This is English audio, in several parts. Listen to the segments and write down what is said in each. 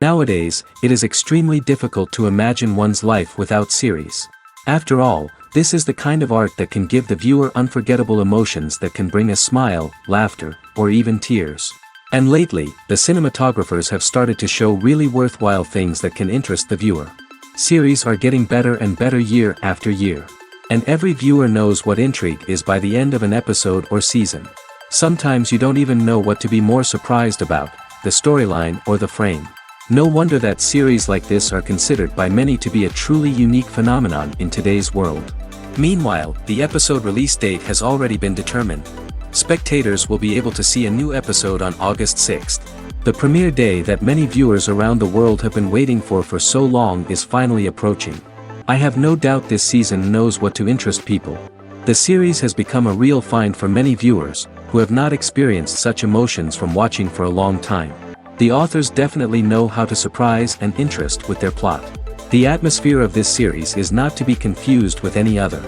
Nowadays, it is extremely difficult to imagine one's life without series. After all, this is the kind of art that can give the viewer unforgettable emotions that can bring a smile, laughter, or even tears. And lately, the cinematographers have started to show really worthwhile things that can interest the viewer. Series are getting better and better year after year. And every viewer knows what intrigue is by the end of an episode or season. Sometimes you don't even know what to be more surprised about, the storyline or the frame. No wonder that series like this are considered by many to be a truly unique phenomenon in today's world. Meanwhile, the episode release date has already been determined. Spectators will be able to see a new episode on August 6th. The premiere day that many viewers around the world have been waiting for so long is finally approaching. I have no doubt this season knows what to interest people. The series has become a real find for many viewers, who have not experienced such emotions from watching for a long time. The authors definitely know how to surprise and interest with their plot. The atmosphere of this series is not to be confused with any other.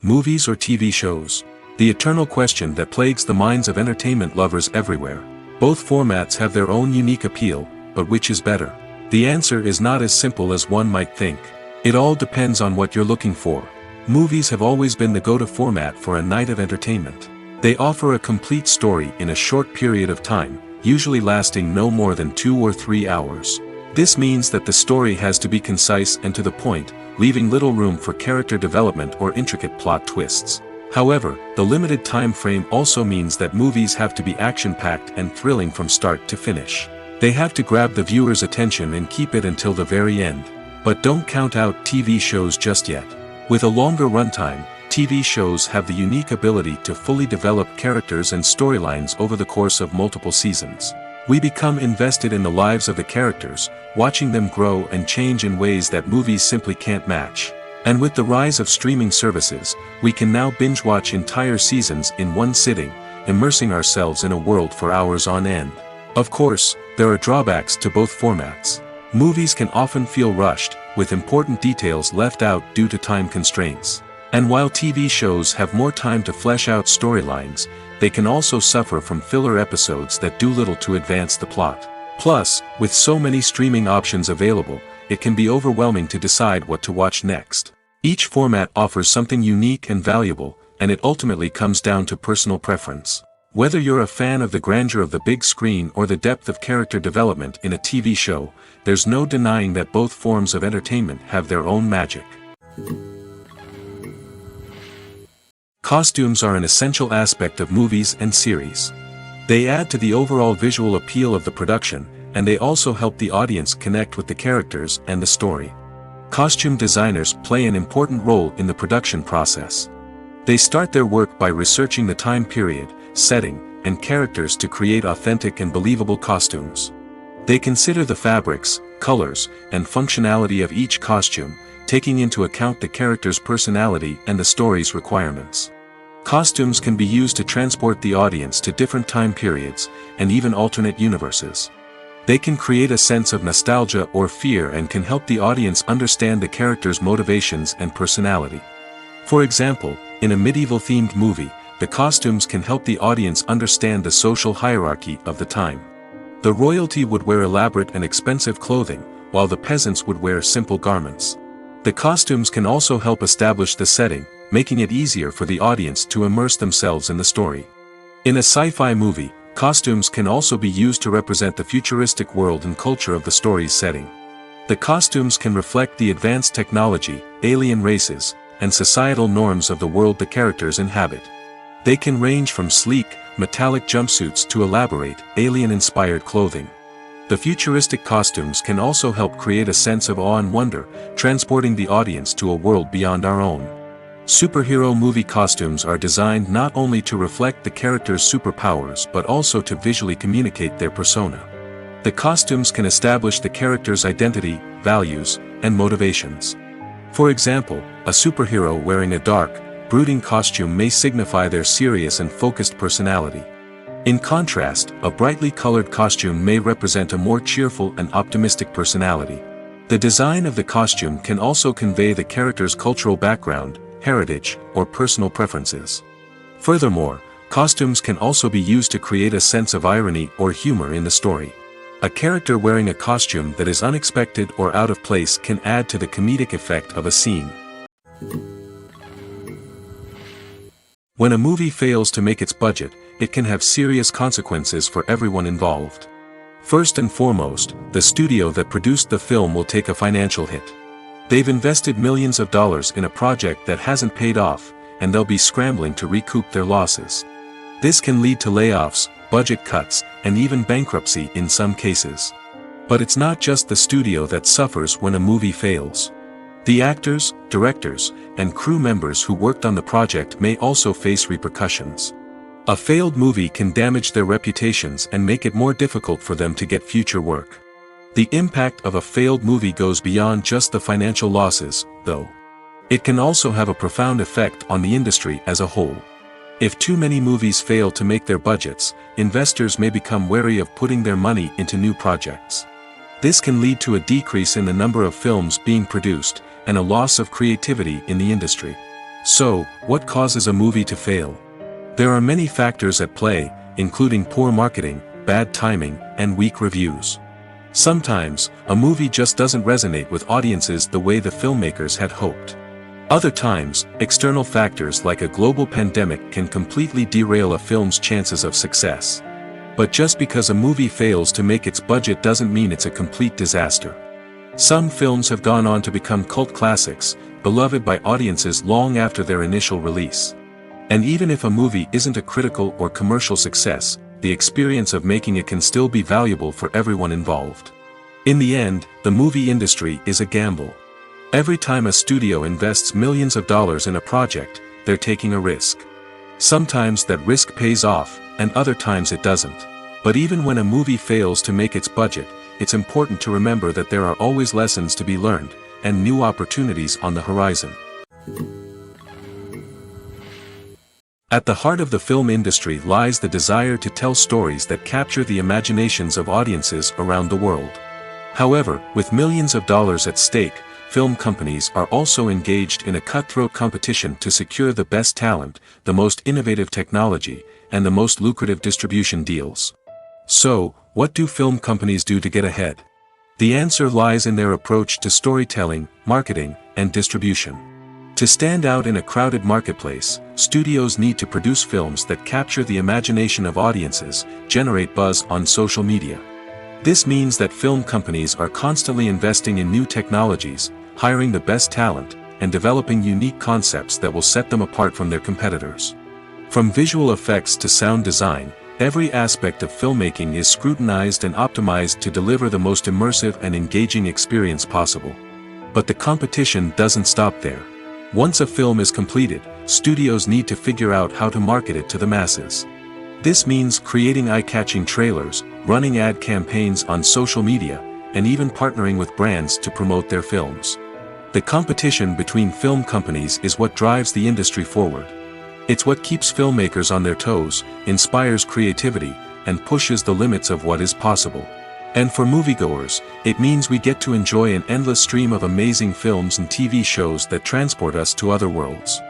Movies or TV shows? The eternal question that plagues the minds of entertainment lovers everywhere. Both formats have their own unique appeal, but which is better? The answer is not as simple as one might think. It all depends on what you're looking for. Movies have always been the go-to format for a night of entertainment. They offer a complete story in a short period of time, usually lasting no more than 2 or 3 hours. This means that the story has to be concise and to the point, leaving little room for character development or intricate plot twists. However, the limited time frame also means that movies have to be action-packed and thrilling from start to finish. They have to grab the viewer's attention and keep it until the very end. But don't count out TV shows just yet. With a longer runtime, TV shows have the unique ability to fully develop characters and storylines over the course of multiple seasons. We become invested in the lives of the characters, watching them grow and change in ways that movies simply can't match. And with the rise of streaming services, we can now binge-watch entire seasons in one sitting, immersing ourselves in a world for hours on end. Of course, there are drawbacks to both formats. Movies can often feel rushed, with important details left out due to time constraints. And while TV shows have more time to flesh out storylines, they can also suffer from filler episodes that do little to advance the plot. Plus, with so many streaming options available, it can be overwhelming to decide what to watch next. Each format offers something unique and valuable, and it ultimately comes down to personal preference. Whether you're a fan of the grandeur of the big screen or the depth of character development in a TV show, there's no denying that both forms of entertainment have their own magic. Costumes are an essential aspect of movies and series. They add to the overall visual appeal of the production, and they also help the audience connect with the characters and the story. Costume designers play an important role in the production process. They start their work by researching the time period, setting, and characters to create authentic and believable costumes. They consider the fabrics, colors, and functionality of each costume, taking into account the character's personality and the story's requirements. Costumes can be used to transport the audience to different time periods, and even alternate universes. They can create a sense of nostalgia or fear and can help the audience understand the character's motivations and personality. For example, in a medieval-themed movie, the costumes can help the audience understand the social hierarchy of the time. The royalty would wear elaborate and expensive clothing, while the peasants would wear simple garments. The costumes can also help establish the setting, making it easier for the audience to immerse themselves in the story. In a sci-fi movie, costumes can also be used to represent the futuristic world and culture of the story's setting. The costumes can reflect the advanced technology, alien races, and societal norms of the world the characters inhabit. They can range from sleek, metallic jumpsuits to elaborate, alien-inspired clothing. The futuristic costumes can also help create a sense of awe and wonder, transporting the audience to a world beyond our own. Superhero movie costumes are designed not only to reflect the character's superpowers but also to visually communicate their persona. The costumes can establish the character's identity, values, and motivations. For example, a superhero wearing a dark, brooding costume may signify their serious and focused personality. In contrast, a brightly colored costume may represent a more cheerful and optimistic personality. The design of the costume can also convey the character's cultural background, heritage, or personal preferences. Furthermore, Costumes can also be used to create a sense of irony or humor in the story. A character wearing a costume that is unexpected or out of place can add to the comedic effect of a scene. When a movie fails to make its budget, it can have serious consequences for everyone involved. First and foremost, the studio that produced the film will take a financial hit. They've invested millions of dollars in a project that hasn't paid off, and they'll be scrambling to recoup their losses. This can lead to layoffs, budget cuts, and even bankruptcy in some cases. But it's not just the studio that suffers when a movie fails. The actors, directors, and crew members who worked on the project may also face repercussions. A failed movie can damage their reputations and make it more difficult for them to get future work. The impact of a failed movie goes beyond just the financial losses, though. It can also have a profound effect on the industry as a whole. If too many movies fail to make their budgets, investors may become wary of putting their money into new projects. This can lead to a decrease in the number of films being produced, and a loss of creativity in the industry. So, what causes a movie to fail? There are many factors at play, including poor marketing, bad timing, and weak reviews. Sometimes, a movie just doesn't resonate with audiences the way the filmmakers had hoped. Other times, external factors like a global pandemic can completely derail a film's chances of success. But just because a movie fails to make its budget doesn't mean it's a complete disaster. Some films have gone on to become cult classics, beloved by audiences long after their initial release. And even if a movie isn't a critical or commercial success, the experience of making it can still be valuable for everyone involved. In the end, the movie industry is a gamble. Every time a studio invests millions of dollars in a project, they're taking a risk. Sometimes that risk pays off, and other times it doesn't. But even when a movie fails to make its budget, it's important to remember that there are always lessons to be learned, and new opportunities on the horizon. At the heart of the film industry lies the desire to tell stories that capture the imaginations of audiences around the world. However, with millions of dollars at stake, film companies are also engaged in a cutthroat competition to secure the best talent, the most innovative technology, and the most lucrative distribution deals. So, what do film companies do to get ahead? The answer lies in their approach to storytelling, marketing, and distribution. To stand out in a crowded marketplace, studios need to produce films that capture the imagination of audiences, generate buzz on social media. This means that film companies are constantly investing in new technologies, hiring the best talent, and developing unique concepts that will set them apart from their competitors. From visual effects to sound design, every aspect of filmmaking is scrutinized and optimized to deliver the most immersive and engaging experience possible. But the competition doesn't stop there. Once a film is completed, studios need to figure out how to market it to the masses. This means creating eye-catching trailers, running ad campaigns on social media, and even partnering with brands to promote their films. The competition between film companies is what drives the industry forward. It's what keeps filmmakers on their toes, inspires creativity, and pushes the limits of what is possible. And for moviegoers, it means we get to enjoy an endless stream of amazing films and TV shows that transport us to other worlds.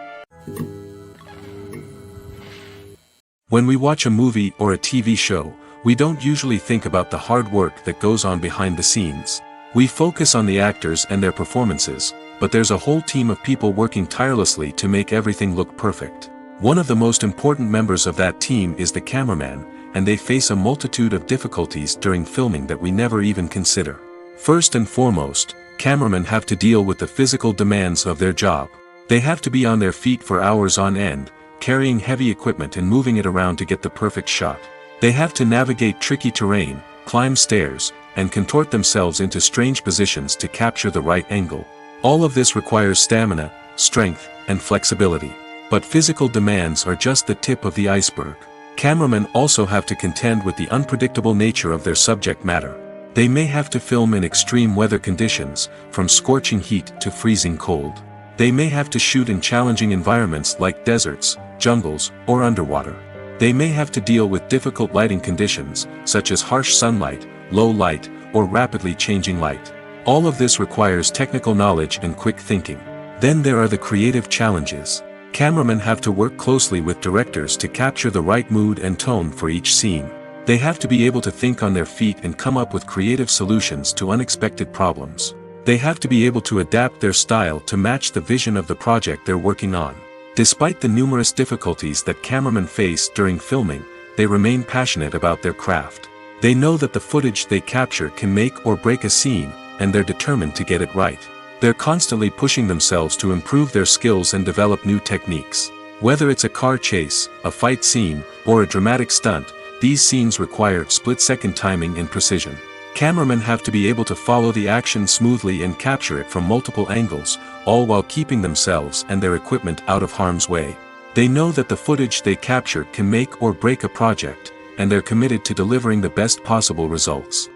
When we watch a movie or a TV show, we don't usually think about the hard work that goes on behind the scenes. We focus on the actors and their performances, but there's a whole team of people working tirelessly to make everything look perfect. One of the most important members of that team is the cameraman, and they face a multitude of difficulties during filming that we never even consider. First and foremost, cameramen have to deal with the physical demands of their job. They have to be on their feet for hours on end, carrying heavy equipment and moving it around to get the perfect shot. They have to navigate tricky terrain, climb stairs, and contort themselves into strange positions to capture the right angle. All of this requires stamina, strength, and flexibility. But physical demands are just the tip of the iceberg. Cameramen also have to contend with the unpredictable nature of their subject matter. They may have to film in extreme weather conditions, from scorching heat to freezing cold. They may have to shoot in challenging environments like deserts, jungles, or underwater. They may have to deal with difficult lighting conditions, such as harsh sunlight, low light, or rapidly changing light. All of this requires technical knowledge and quick thinking. Then there are the creative challenges. Cameramen have to work closely with directors to capture the right mood and tone for each scene. They have to be able to think on their feet and come up with creative solutions to unexpected problems. They have to be able to adapt their style to match the vision of the project they're working on. Despite the numerous difficulties that cameramen face during filming, they remain passionate about their craft. They know that the footage they capture can make or break a scene, and they're determined to get it right. They're constantly pushing themselves to improve their skills and develop new techniques. Whether it's a car chase, a fight scene, or a dramatic stunt, these scenes require split-second timing and precision. Cameramen have to be able to follow the action smoothly and capture it from multiple angles, all while keeping themselves and their equipment out of harm's way. They know that the footage they capture can make or break a project, and they're committed to delivering the best possible results.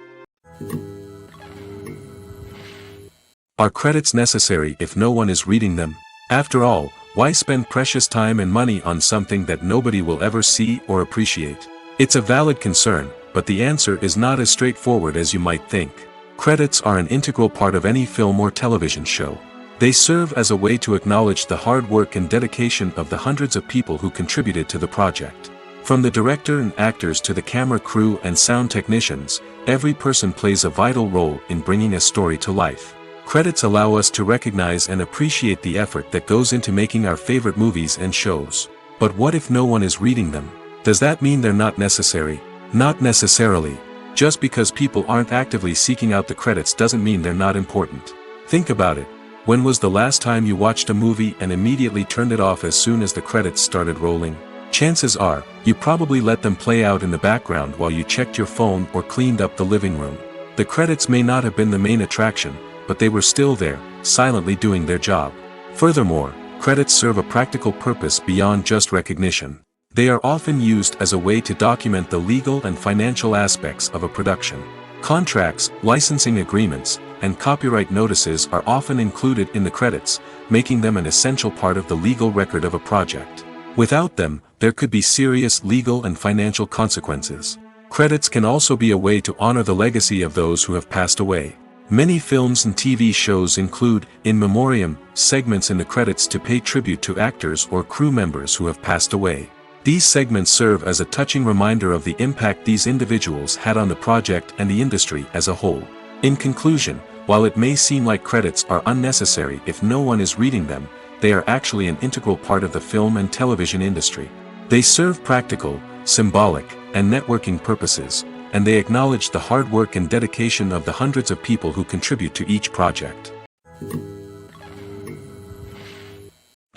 Are credits necessary if no one is reading them? After all, why spend precious time and money on something that nobody will ever see or appreciate? It's a valid concern, but the answer is not as straightforward as you might think. Credits are an integral part of any film or television show. They serve as a way to acknowledge the hard work and dedication of the hundreds of people who contributed to the project. From the director and actors to the camera crew and sound technicians, every person plays a vital role in bringing a story to life. Credits allow us to recognize and appreciate the effort that goes into making our favorite movies and shows. But what if no one is reading them? Does that mean they're not necessary? Not necessarily. Just because people aren't actively seeking out the credits doesn't mean they're not important. Think about it. When was the last time you watched a movie and immediately turned it off as soon as the credits started rolling? Chances are, you probably let them play out in the background while you checked your phone or cleaned up the living room. The credits may not have been the main attraction, but they were still there, silently doing their job. Furthermore, credits serve a practical purpose beyond just recognition. They are often used as a way to document the legal and financial aspects of a production. Contracts, licensing agreements, and copyright notices are often included in the credits, making them an essential part of the legal record of a project. Without them, there could be serious legal and financial consequences. Credits can also be a way to honor the legacy of those who have passed away. Many films and TV shows include, in memoriam, segments in the credits to pay tribute to actors or crew members who have passed away. These segments serve as a touching reminder of the impact these individuals had on the project and the industry as a whole. In conclusion, while it may seem like credits are unnecessary if no one is reading them, they are actually an integral part of the film and television industry. They serve practical, symbolic, and networking purposes, and they acknowledge the hard work and dedication of the hundreds of people who contribute to each project.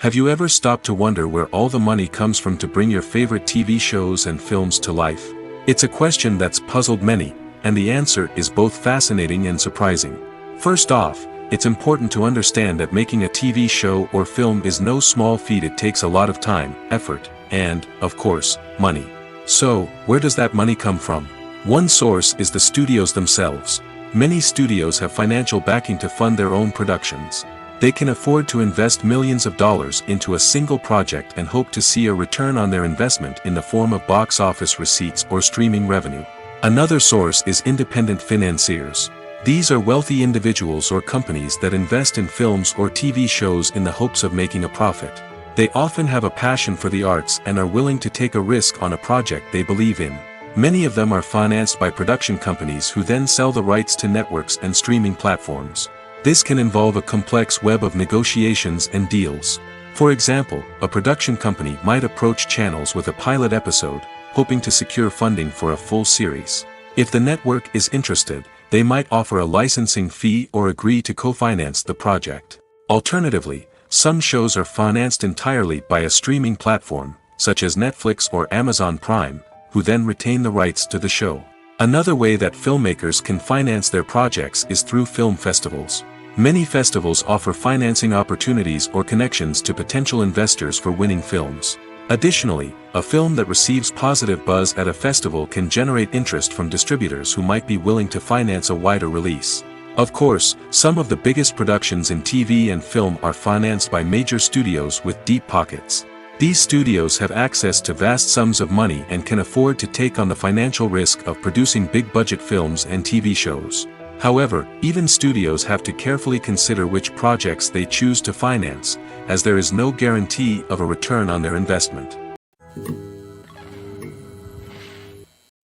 Have you ever stopped to wonder where all the money comes from to bring your favorite TV shows and films to life? It's a question that's puzzled many, and the answer is both fascinating and surprising. First off, it's important to understand that making a TV show or film is no small feat. It takes a lot of time, effort, and, of course, money. So, where does that money come from? One source is the studios themselves. Many studios have financial backing to fund their own productions. They can afford to invest millions of dollars into a single project and hope to see a return on their investment in the form of box office receipts or streaming revenue. Another source is independent financiers. These are wealthy individuals or companies that invest in films or TV shows in the hopes of making a profit. They often have a passion for the arts and are willing to take a risk on a project they believe in. Many of them are financed by production companies who then sell the rights to networks and streaming platforms. This can involve a complex web of negotiations and deals. For example, a production company might approach channels with a pilot episode, hoping to secure funding for a full series. If the network is interested, they might offer a licensing fee or agree to co-finance the project. Alternatively, some shows are financed entirely by a streaming platform, such as Netflix or Amazon Prime, who then retain the rights to the show. Another way that filmmakers can finance their projects is through film festivals. Many festivals offer financing opportunities or connections to potential investors for winning films. Additionally, a film that receives positive buzz at a festival can generate interest from distributors who might be willing to finance a wider release. Of course, some of the biggest productions in TV and film are financed by major studios with deep pockets. These studios have access to vast sums of money and can afford to take on the financial risk of producing big-budget films and TV shows. However, even studios have to carefully consider which projects they choose to finance, as there is no guarantee of a return on their investment.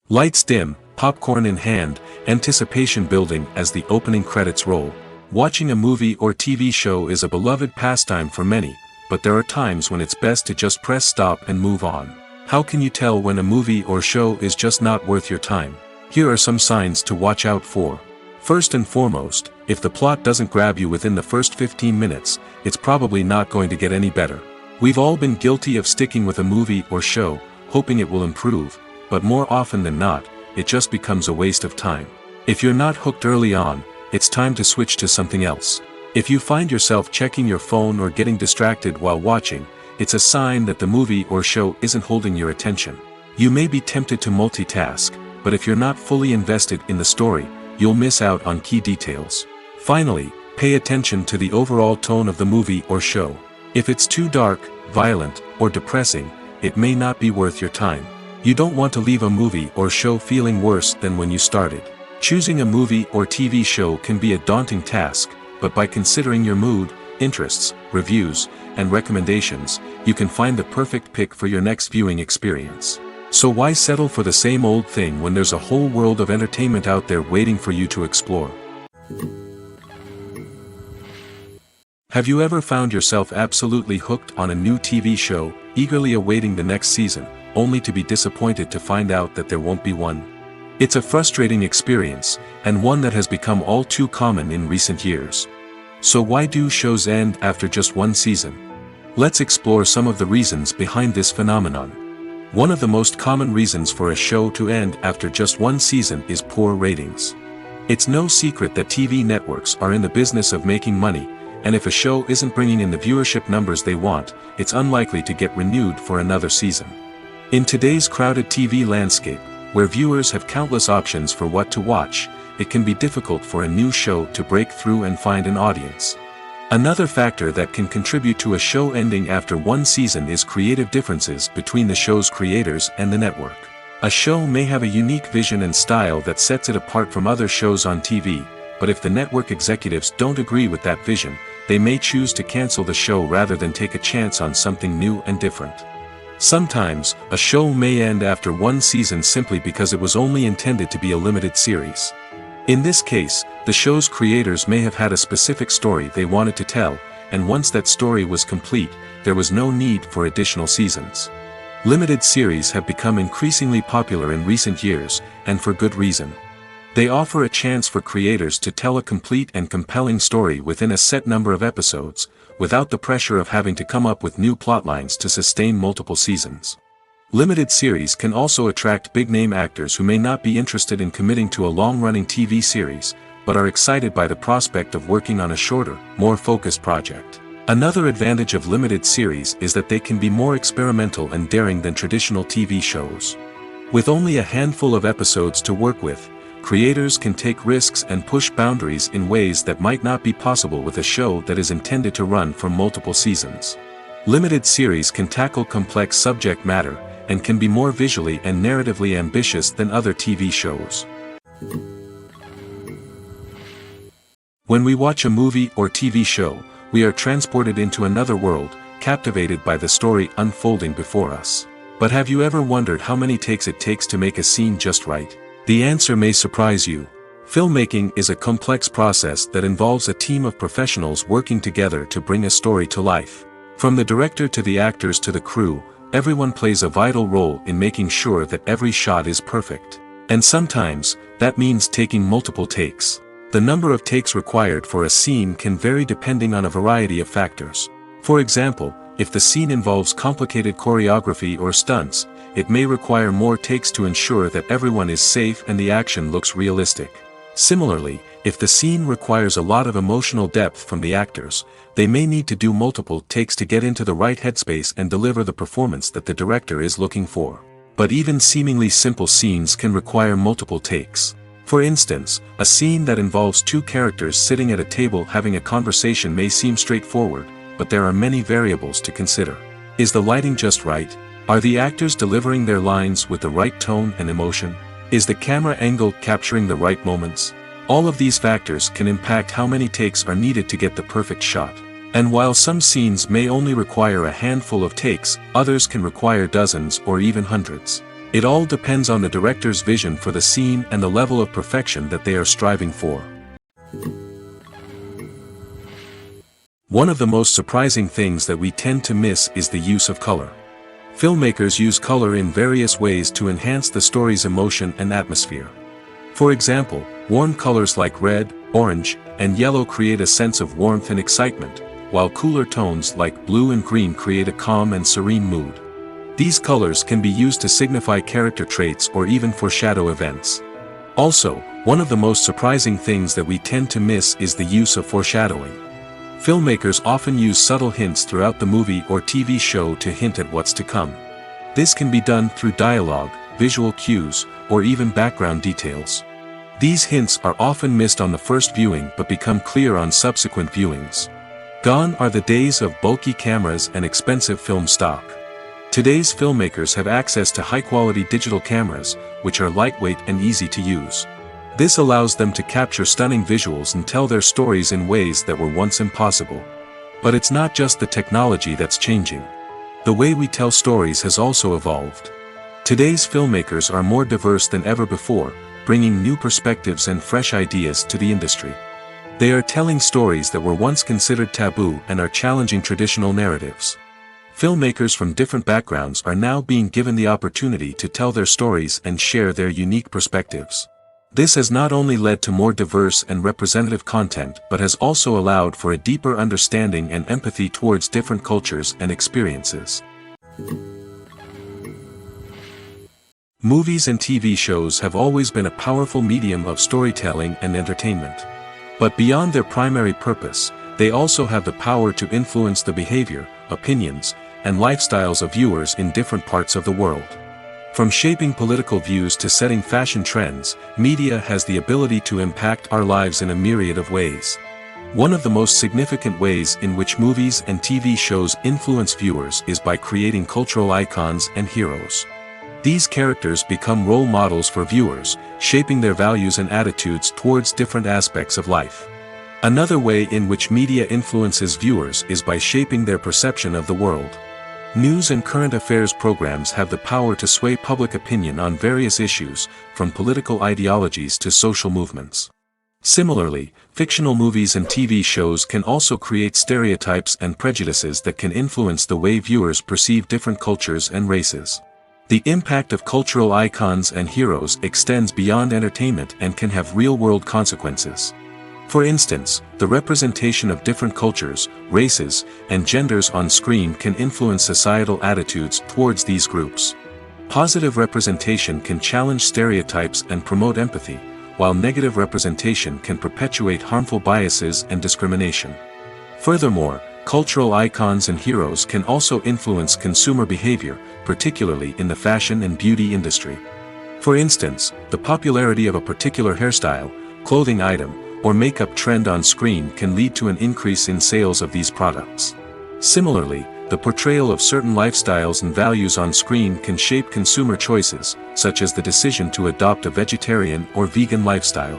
Lights dim, popcorn in hand, anticipation building as the opening credits roll. Watching a movie or TV show is a beloved pastime for many, but there are times when it's best to just press stop and move on. How can you tell when a movie or show is just not worth your time? Here are some signs to watch out for. First and foremost, if the plot doesn't grab you within the first 15 minutes, it's probably not going to get any better. We've all been guilty of sticking with a movie or show, hoping it will improve, but more often than not, it just becomes a waste of time. If you're not hooked early on, it's time to switch to something else. If you find yourself checking your phone or getting distracted while watching, it's a sign that the movie or show isn't holding your attention. You may be tempted to multitask, but if you're not fully invested in the story, you'll miss out on key details. Finally, pay attention to the overall tone of the movie or show. If it's too dark, violent, or depressing, it may not be worth your time. You don't want to leave a movie or show feeling worse than when you started. Choosing a movie or TV show can be a daunting task, but by considering your mood, interests, reviews, and recommendations, you can find the perfect pick for your next viewing experience. So why settle for the same old thing when there's a whole world of entertainment out there waiting for you to explore? Have you ever found yourself absolutely hooked on a new TV show, eagerly awaiting the next season, only to be disappointed to find out that there won't be one? It's a frustrating experience, and one that has become all too common in recent years. So why do shows end after just one season? Let's explore some of the reasons behind this phenomenon. One of the most common reasons for a show to end after just one season is poor ratings. It's no secret that TV networks are in the business of making money, and if a show isn't bringing in the viewership numbers they want, it's unlikely to get renewed for another season. In today's crowded TV landscape, where viewers have countless options for what to watch, it can be difficult for a new show to break through and find an audience. Another factor that can contribute to a show ending after one season is creative differences between the show's creators and the network. A show may have a unique vision and style that sets it apart from other shows on TV, but if the network executives don't agree with that vision, they may choose to cancel the show rather than take a chance on something new and different. Sometimes, a show may end after one season simply because it was only intended to be a limited series. In this case, the show's creators may have had a specific story they wanted to tell, and once that story was complete, there was no need for additional seasons. Limited series have become increasingly popular in recent years, and for good reason. They offer a chance for creators to tell a complete and compelling story within a set number of episodes, without the pressure of having to come up with new plotlines to sustain multiple seasons. Limited series can also attract big-name actors who may not be interested in committing to a long-running TV series, but are excited by the prospect of working on a shorter, more focused project. Another advantage of limited series is that they can be more experimental and daring than traditional TV shows. With only a handful of episodes to work with, creators can take risks and push boundaries in ways that might not be possible with a show that is intended to run for multiple seasons. Limited series can tackle complex subject matter, and can be more visually and narratively ambitious than other TV shows. When we watch a movie or TV show, we are transported into another world, captivated by the story unfolding before us. But have you ever wondered how many takes it takes to make a scene just right? The answer may surprise you. Filmmaking is a complex process that involves a team of professionals working together to bring a story to life. From the director to the actors to the crew, everyone plays a vital role in making sure that every shot is perfect. And sometimes, that means taking multiple takes. The number of takes required for a scene can vary depending on a variety of factors. For example, if the scene involves complicated choreography or stunts, it may require more takes to ensure that everyone is safe and the action looks realistic. Similarly, if the scene requires a lot of emotional depth from the actors, they may need to do multiple takes to get into the right headspace and deliver the performance that the director is looking for. But even seemingly simple scenes can require multiple takes. For instance, a scene that involves two characters sitting at a table having a conversation may seem straightforward, but there are many variables to consider. Is the lighting just right? Are the actors delivering their lines with the right tone and emotion? Is the camera angle capturing the right moments? All of these factors can impact how many takes are needed to get the perfect shot. And while some scenes may only require a handful of takes, others can require dozens or even hundreds. It all depends on the director's vision for the scene and the level of perfection that they are striving for. One of the most surprising things that we tend to miss is the use of color. Filmmakers use color in various ways to enhance the story's emotion and atmosphere. For example, warm colors like red, orange, and yellow create a sense of warmth and excitement, while cooler tones like blue and green create a calm and serene mood. These colors can be used to signify character traits or even foreshadow events. Also, one of the most surprising things that we tend to miss is the use of foreshadowing. Filmmakers often use subtle hints throughout the movie or TV show to hint at what's to come. This can be done through dialogue, visual cues, or even background details. These hints are often missed on the first viewing but become clear on subsequent viewings. Gone are the days of bulky cameras and expensive film stock. Today's filmmakers have access to high-quality digital cameras, which are lightweight and easy to use. This allows them to capture stunning visuals and tell their stories in ways that were once impossible. But it's not just the technology that's changing. The way we tell stories has also evolved. Today's filmmakers are more diverse than ever before, bringing new perspectives and fresh ideas to the industry. They are telling stories that were once considered taboo and are challenging traditional narratives. Filmmakers from different backgrounds are now being given the opportunity to tell their stories and share their unique perspectives. This has not only led to more diverse and representative content but has also allowed for a deeper understanding and empathy towards different cultures and experiences. Movies and TV shows have always been a powerful medium of storytelling and entertainment. But beyond their primary purpose, they also have the power to influence the behavior, opinions, and lifestyles of viewers in different parts of the world. From shaping political views to setting fashion trends, media has the ability to impact our lives in a myriad of ways. One of the most significant ways in which movies and TV shows influence viewers is by creating cultural icons and heroes. These characters become role models for viewers, shaping their values and attitudes towards different aspects of life. Another way in which media influences viewers is by shaping their perception of the world. News and current affairs programs have the power to sway public opinion on various issues, from political ideologies to social movements. Similarly, fictional movies and TV shows can also create stereotypes and prejudices that can influence the way viewers perceive different cultures and races. The impact of cultural icons and heroes extends beyond entertainment and can have real-world consequences. For instance, the representation of different cultures, races, and genders on screen can influence societal attitudes towards these groups. Positive representation can challenge stereotypes and promote empathy, while negative representation can perpetuate harmful biases and discrimination. Furthermore, cultural icons and heroes can also influence consumer behavior, particularly in the fashion and beauty industry. For instance, the popularity of a particular hairstyle, clothing item, or makeup trend on screen can lead to an increase in sales of these products. Similarly, the portrayal of certain lifestyles and values on screen can shape consumer choices, such as the decision to adopt a vegetarian or vegan lifestyle.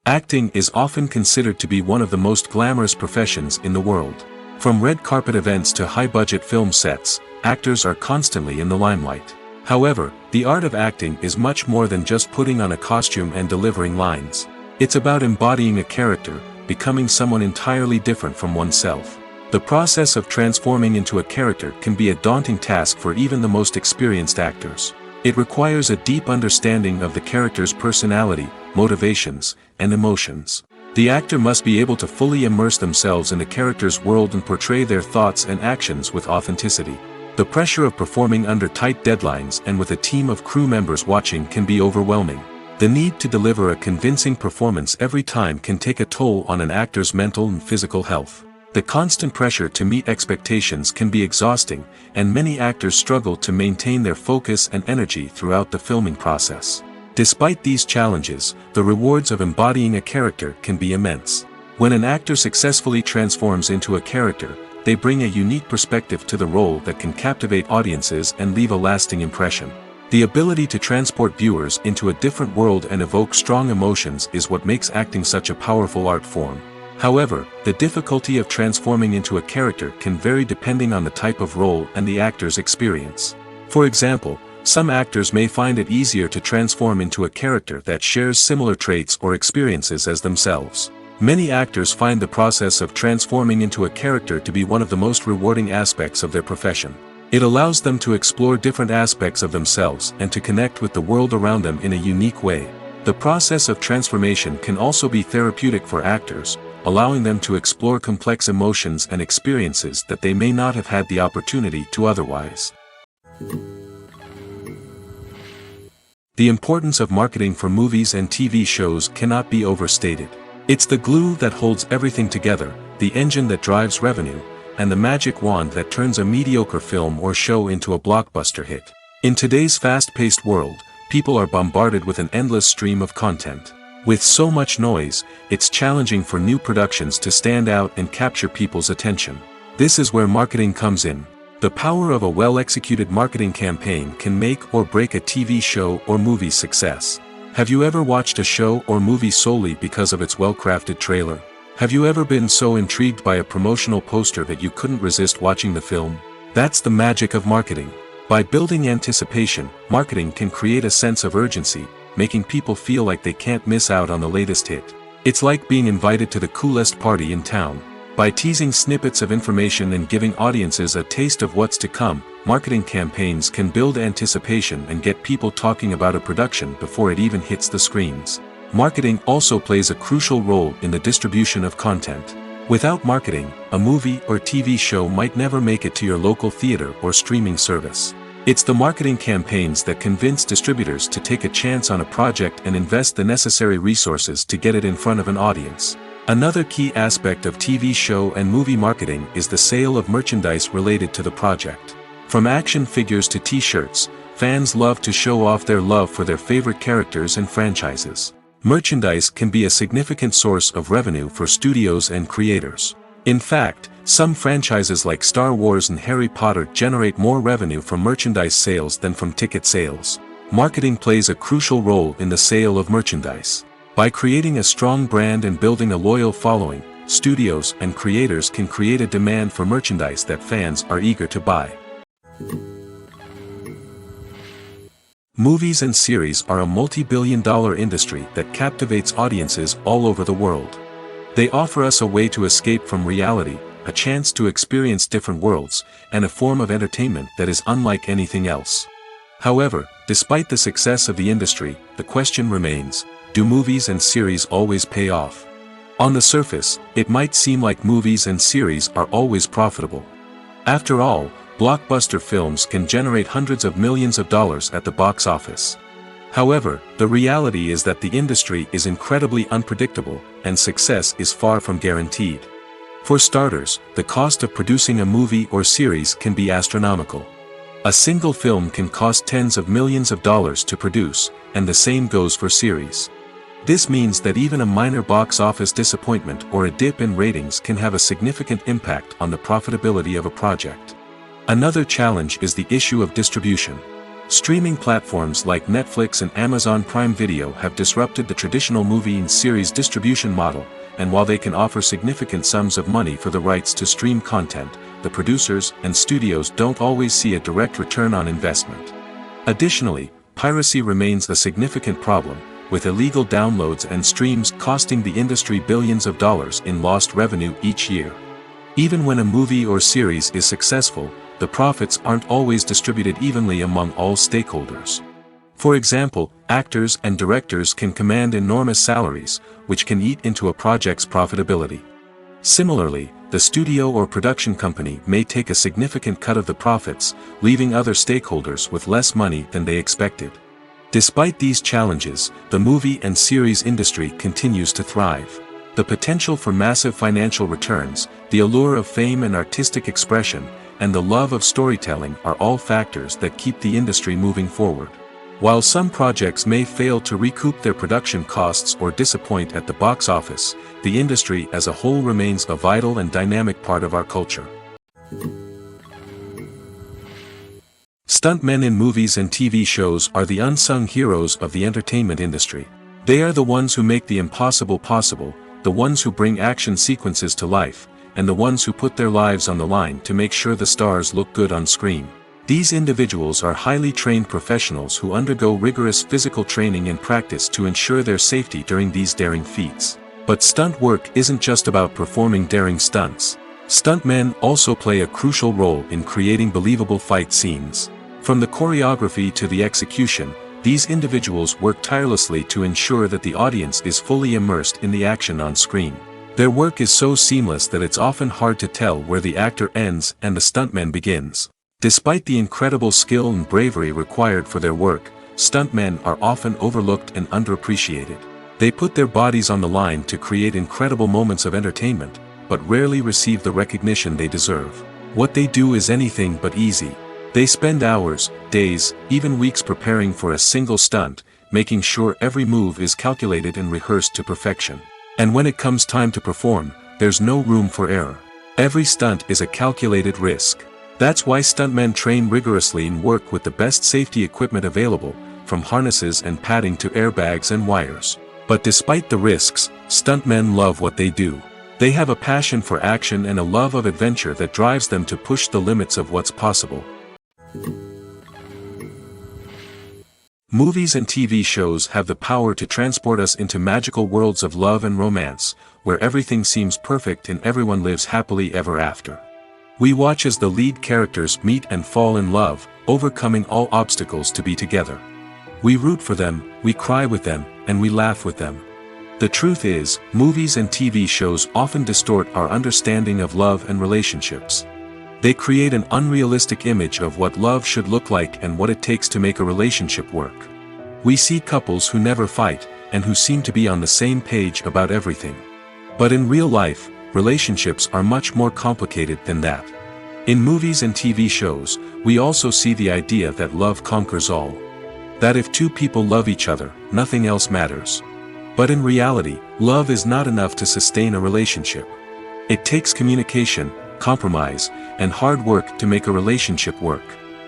Acting is often considered to be one of the most glamorous professions in the world. From red carpet events to high-budget film sets, actors are constantly in the limelight. However, the art of acting is much more than just putting on a costume and delivering lines. It's about embodying a character, becoming someone entirely different from oneself. The process of transforming into a character can be a daunting task for even the most experienced actors. It requires a deep understanding of the character's personality, motivations, and emotions. The actor must be able to fully immerse themselves in the character's world and portray their thoughts and actions with authenticity. The pressure of performing under tight deadlines and with a team of crew members watching can be overwhelming. The need to deliver a convincing performance every time can take a toll on an actor's mental and physical health. The constant pressure to meet expectations can be exhausting, and many actors struggle to maintain their focus and energy throughout the filming process. Despite these challenges, the rewards of embodying a character can be immense. When an actor successfully transforms into a character, they bring a unique perspective to the role that can captivate audiences and leave a lasting impression. The ability to transport viewers into a different world and evoke strong emotions is what makes acting such a powerful art form. However, the difficulty of transforming into a character can vary depending on the type of role and the actor's experience. For example, some actors may find it easier to transform into a character that shares similar traits or experiences as themselves. Many actors find the process of transforming into a character to be one of the most rewarding aspects of their profession. It allows them to explore different aspects of themselves and to connect with the world around them in a unique way. The process of transformation can also be therapeutic for actors, allowing them to explore complex emotions and experiences that they may not have had the opportunity to otherwise. The importance of marketing for movies and TV shows cannot be overstated. It's the glue that holds everything together, the engine that drives revenue, and the magic wand that turns a mediocre film or show into a blockbuster hit. In today's fast-paced world, people are bombarded with an endless stream of content. With so much noise, it's challenging for new productions to stand out and capture people's attention. This is where marketing comes in. The power of a well-executed marketing campaign can make or break a TV show or movie's success. Have you ever watched a show or movie solely because of its well-crafted trailer? Have you ever been so intrigued by a promotional poster that you couldn't resist watching the film? That's the magic of marketing. By building anticipation, marketing can create a sense of urgency, making people feel like they can't miss out on the latest hit. It's like being invited to the coolest party in town. By teasing snippets of information and giving audiences a taste of what's to come, marketing campaigns can build anticipation and get people talking about a production before it even hits the screens. Marketing also plays a crucial role in the distribution of content. Without marketing, a movie or TV show might never make it to your local theater or streaming service. It's the marketing campaigns that convince distributors to take a chance on a project and invest the necessary resources to get it in front of an audience. Another key aspect of TV show and movie marketing is the sale of merchandise related to the project. From action figures to t-shirts, fans love to show off their love for their favorite characters and franchises. Merchandise can be a significant source of revenue for studios and creators. In fact, some franchises like Star Wars and Harry Potter generate more revenue from merchandise sales than from ticket sales. Marketing plays a crucial role in the sale of merchandise. By creating a strong brand and building a loyal following, studios and creators can create a demand for merchandise that fans are eager to buy. Movies and series are a multi-billion-dollar industry that captivates audiences all over the world. They offer us a way to escape from reality, a chance to experience different worlds, and a form of entertainment that is unlike anything else. However, despite the success of the industry, the question remains, do movies and series always pay off? On the surface, it might seem like movies and series are always profitable. After all, blockbuster films can generate hundreds of millions of dollars at the box office. However, the reality is that the industry is incredibly unpredictable, and success is far from guaranteed. For starters, the cost of producing a movie or series can be astronomical. A single film can cost tens of millions of dollars to produce, and the same goes for series. This means that even a minor box office disappointment or a dip in ratings can have a significant impact on the profitability of a project. Another challenge is the issue of distribution. Streaming platforms like Netflix and Amazon Prime Video have disrupted the traditional movie and series distribution model, and while they can offer significant sums of money for the rights to stream content, the producers and studios don't always see a direct return on investment. Additionally, piracy remains a significant problem, with illegal downloads and streams costing the industry billions of dollars in lost revenue each year. Even when a movie or series is successful, the profits aren't always distributed evenly among all stakeholders. For example, actors and directors can command enormous salaries, which can eat into a project's profitability. Similarly, the studio or production company may take a significant cut of the profits, leaving other stakeholders with less money than they expected. Despite these challenges, the movie and series industry continues to thrive. The potential for massive financial returns, the allure of fame and artistic expression, and the love of storytelling are all factors that keep the industry moving forward. While some projects may fail to recoup their production costs or disappoint at the box office, the industry as a whole remains a vital and dynamic part of our culture. Stuntmen in movies and TV shows are the unsung heroes of the entertainment industry. They are the ones who make the impossible possible, the ones who bring action sequences to life, and the ones who put their lives on the line to make sure the stars look good on screen. These individuals are highly trained professionals who undergo rigorous physical training and practice to ensure their safety during these daring feats. But stunt work isn't just about performing daring stunts. Stuntmen also play a crucial role in creating believable fight scenes. From the choreography to the execution, these individuals work tirelessly to ensure that the audience is fully immersed in the action on screen. Their work is so seamless that it's often hard to tell where the actor ends and the stuntman begins. Despite the incredible skill and bravery required for their work, stuntmen are often overlooked and underappreciated. They put their bodies on the line to create incredible moments of entertainment, but rarely receive the recognition they deserve. What they do is anything but easy. They spend hours, days, even weeks preparing for a single stunt, making sure every move is calculated and rehearsed to perfection. And when it comes time to perform, there's no room for error. Every stunt is a calculated risk. That's why stuntmen train rigorously and work with the best safety equipment available, from harnesses and padding to airbags and wires. But despite the risks, stuntmen love what they do. They have a passion for action and a love of adventure that drives them to push the limits of what's possible. Movies and TV shows have the power to transport us into magical worlds of love and romance, where everything seems perfect and everyone lives happily ever after. We watch as the lead characters meet and fall in love, overcoming all obstacles to be together. We root for them, we cry with them, and we laugh with them. The truth is, movies and TV shows often distort our understanding of love and relationships. They create an unrealistic image of what love should look like and what it takes to make a relationship work. We see couples who never fight, and who seem to be on the same page about everything. But in real life, relationships are much more complicated than that. In movies and TV shows, we also see the idea that love conquers all. That if two people love each other, nothing else matters. But in reality, love is not enough to sustain a relationship. It takes communication, compromise, and hard work to make a relationship work.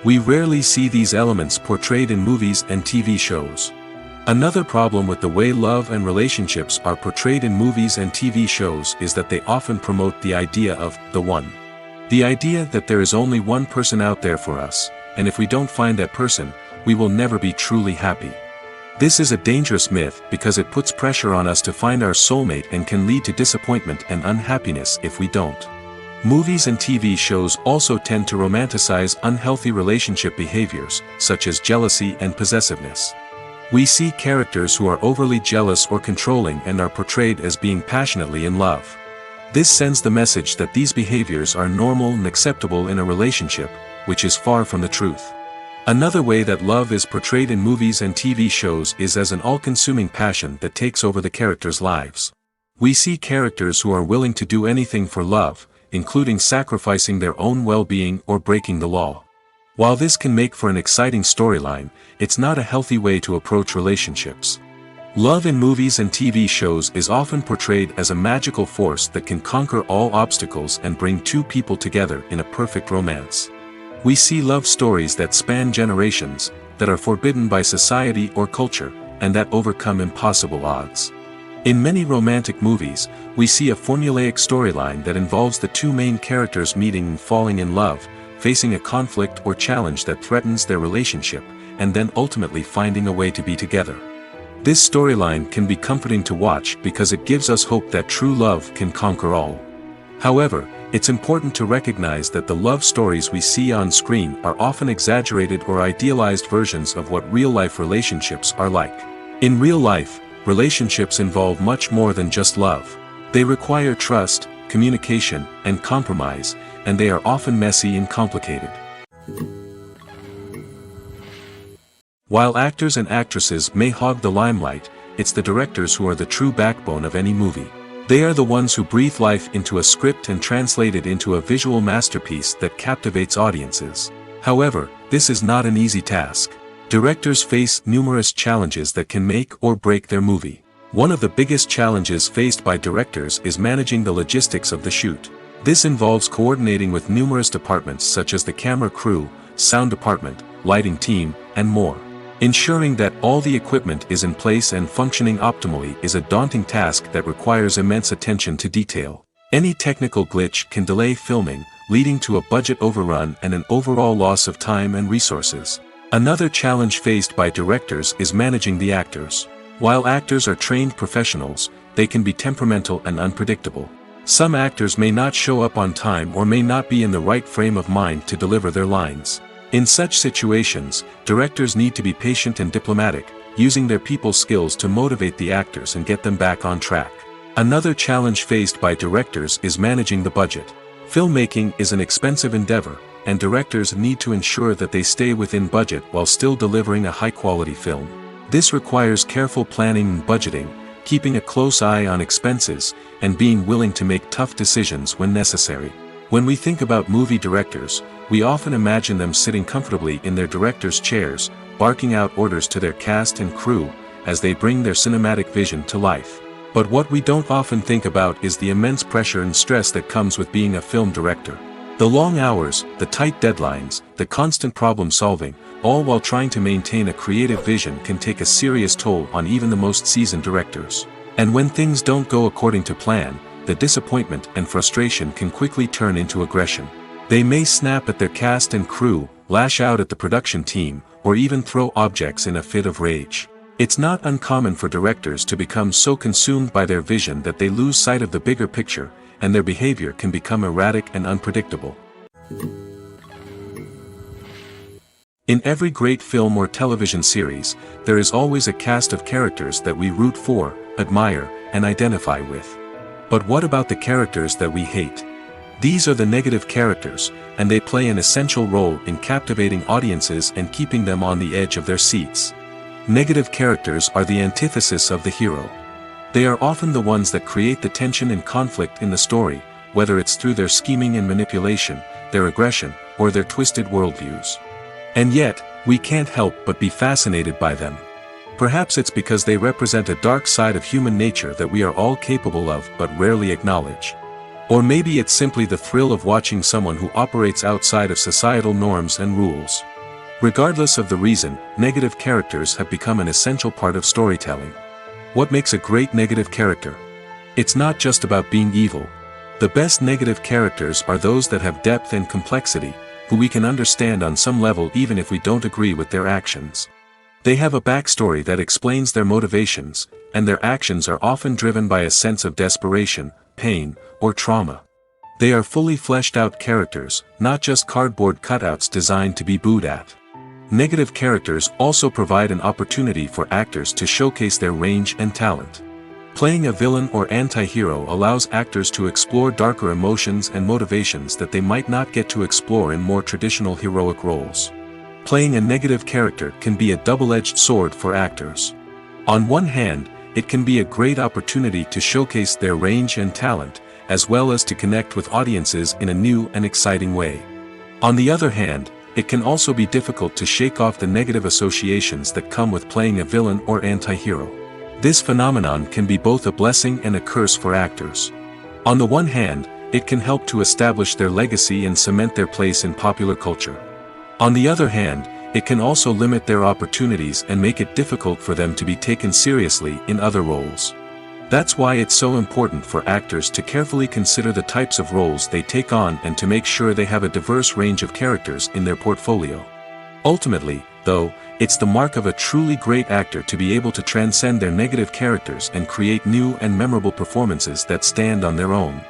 We rarely see these elements portrayed in movies and TV shows. Another problem with the way love and relationships are portrayed in movies and TV shows is that they often promote the idea of the one. The idea that there is only one person out there for us, and if we don't find that person, we will never be truly happy. This is a dangerous myth because it puts pressure on us to find our soulmate and can lead to disappointment and unhappiness if we don't. Movies and TV shows also tend to romanticize unhealthy relationship behaviors, such as jealousy and possessiveness. We see characters who are overly jealous or controlling and are portrayed as being passionately in love. This sends the message that these behaviors are normal and acceptable in a relationship, which is far from the truth. Another way that love is portrayed in movies and TV shows is as an all-consuming passion that takes over the characters' lives. We see characters who are willing to do anything for love, including sacrificing their own well-being or breaking the law. While this can make for an exciting storyline, it's not a healthy way to approach relationships. Love in movies and TV shows is often portrayed as a magical force that can conquer all obstacles and bring two people together in a perfect romance. We see love stories that span generations, that are forbidden by society or culture, and that overcome impossible odds. In many romantic movies, we see a formulaic storyline that involves the two main characters meeting and falling in love, facing a conflict or challenge that threatens their relationship, and then ultimately finding a way to be together. This storyline can be comforting to watch because it gives us hope that true love can conquer all. However, it's important to recognize that the love stories we see on screen are often exaggerated or idealized versions of what real-life relationships are like. In real life, relationships involve much more than just love. They require trust, communication, and compromise, and they are often messy and complicated. While actors and actresses may hog the limelight, it's the directors who are the true backbone of any movie. They are the ones who breathe life into a script and translate it into a visual masterpiece that captivates audiences. However, this is not an easy task. Directors face numerous challenges that can make or break their movie. One of the biggest challenges faced by directors is managing the logistics of the shoot. This involves coordinating with numerous departments such as the camera crew, sound department, lighting team, and more. Ensuring that all the equipment is in place and functioning optimally is a daunting task that requires immense attention to detail. Any technical glitch can delay filming, leading to a budget overrun and an overall loss of time and resources. Another challenge faced by directors is managing the actors. While actors are trained professionals, they can be temperamental and unpredictable. Some actors may not show up on time or may not be in the right frame of mind to deliver their lines. In such situations, directors need to be patient and diplomatic, using their people skills to motivate the actors and get them back on track. Another challenge faced by directors is managing the budget. Filmmaking is an expensive endeavor, and directors need to ensure that they stay within budget while still delivering a high-quality film. This requires careful planning and budgeting, keeping a close eye on expenses, and being willing to make tough decisions when necessary. When we think about movie directors, we often imagine them sitting comfortably in their director's chairs, barking out orders to their cast and crew, as they bring their cinematic vision to life. But what we don't often think about is the immense pressure and stress that comes with being a film director. The long hours, the tight deadlines, the constant problem solving, all while trying to maintain a creative vision can take a serious toll on even the most seasoned directors. And when things don't go according to plan, the disappointment and frustration can quickly turn into aggression. They may snap at their cast and crew, lash out at the production team, or even throw objects in a fit of rage. It's not uncommon for directors to become so consumed by their vision that they lose sight of the bigger picture, and their behavior can become erratic and unpredictable. In every great film or television series, there is always a cast of characters that we root for, admire, and identify with. But what about the characters that we hate? These are the negative characters, and they play an essential role in captivating audiences and keeping them on the edge of their seats. Negative characters are the antithesis of the hero. They are often the ones that create the tension and conflict in the story, whether it's through their scheming and manipulation, their aggression, or their twisted worldviews. And yet, we can't help but be fascinated by them. Perhaps it's because they represent a dark side of human nature that we are all capable of but rarely acknowledge. Or maybe it's simply the thrill of watching someone who operates outside of societal norms and rules. Regardless of the reason, negative characters have become an essential part of storytelling. What makes a great negative character? It's not just about being evil. The best negative characters are those that have depth and complexity, who we can understand on some level even if we don't agree with their actions. They have a backstory that explains their motivations, and their actions are often driven by a sense of desperation, pain, or trauma. They are fully fleshed out characters, not just cardboard cutouts designed to be booed at. Negative characters also provide an opportunity for actors to showcase their range and talent. Playing a villain or anti-hero allows actors to explore darker emotions and motivations that they might not get to explore in more traditional heroic roles. Playing a negative character can be a double-edged sword for actors. On one hand, it can be a great opportunity to showcase their range and talent, as well as to connect with audiences in a new and exciting way. On the other hand, it can also be difficult to shake off the negative associations that come with playing a villain or anti-hero. This phenomenon can be both a blessing and a curse for actors. On the one hand, it can help to establish their legacy and cement their place in popular culture. On the other hand, it can also limit their opportunities and make it difficult for them to be taken seriously in other roles. That's why it's so important for actors to carefully consider the types of roles they take on and to make sure they have a diverse range of characters in their portfolio. Ultimately, though, it's the mark of a truly great actor to be able to transcend their negative characters and create new and memorable performances that stand on their own.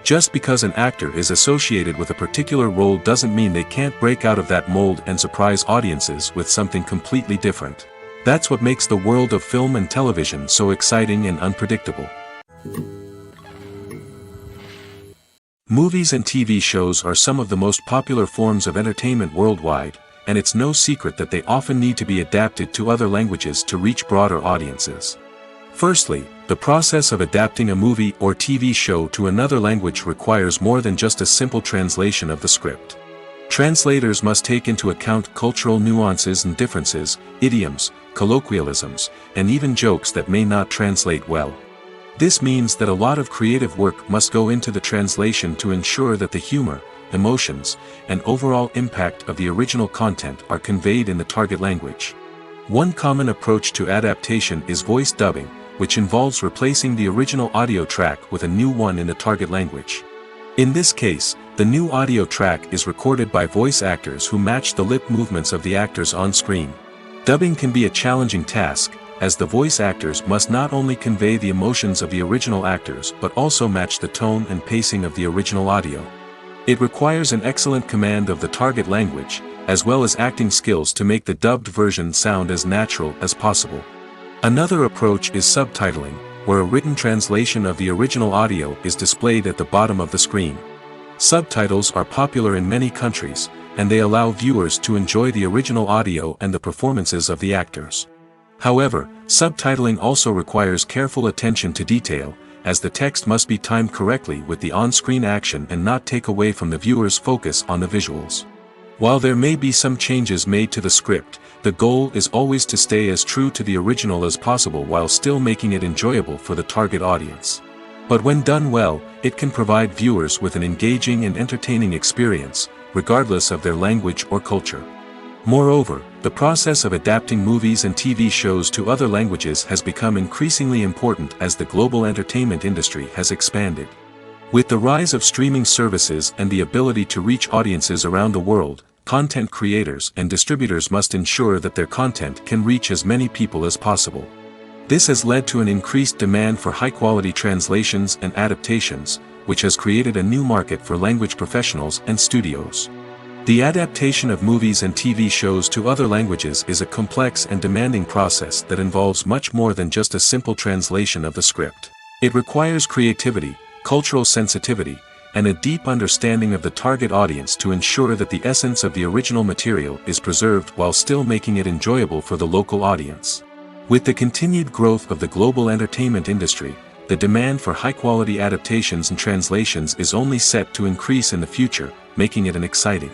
Just because an actor is associated with a particular role doesn't mean they can't break out of that mold and surprise audiences with something completely different. That's what makes the world of film and television so exciting and unpredictable. Movies and TV shows are some of the most popular forms of entertainment worldwide, and it's no secret that they often need to be adapted to other languages to reach broader audiences. Firstly, the process of adapting a movie or TV show to another language requires more than just a simple translation of the script. Translators must take into account cultural nuances and differences, idioms, colloquialisms, and even jokes that may not translate well. This means that a lot of creative work must go into the translation to ensure that the humor, emotions, and overall impact of the original content are conveyed in the target language. One common approach to adaptation is voice dubbing, which involves replacing the original audio track with a new one in the target language. In this case, the new audio track is recorded by voice actors who match the lip movements of the actors on screen. Dubbing can be a challenging task, as the voice actors must not only convey the emotions of the original actors but also match the tone and pacing of the original audio. It requires an excellent command of the target language, as well as acting skills to make the dubbed version sound as natural as possible. Another approach is subtitling, where a written translation of the original audio is displayed at the bottom of the screen. Subtitles are popular in many countries, and they allow viewers to enjoy the original audio and the performances of the actors. However, subtitling also requires careful attention to detail, as the text must be timed correctly with the on-screen action and not take away from the viewer's focus on the visuals. While there may be some changes made to the script, the goal is always to stay as true to the original as possible while still making it enjoyable for the target audience. But when done well, it can provide viewers with an engaging and entertaining experience, regardless of their language or culture. Moreover, the process of adapting movies and TV shows to other languages has become increasingly important as the global entertainment industry has expanded. With the rise of streaming services and the ability to reach audiences around the world, content creators and distributors must ensure that their content can reach as many people as possible. This has led to an increased demand for high-quality translations and adaptations, which has created a new market for language professionals and studios. The adaptation of movies and TV shows to other languages is a complex and demanding process that involves much more than just a simple translation of the script. It requires creativity, cultural sensitivity, and a deep understanding of the target audience to ensure that the essence of the original material is preserved while still making it enjoyable for the local audience. With the continued growth of the global entertainment industry, the demand for high-quality adaptations and translations is only set to increase in the future, making it an exciting.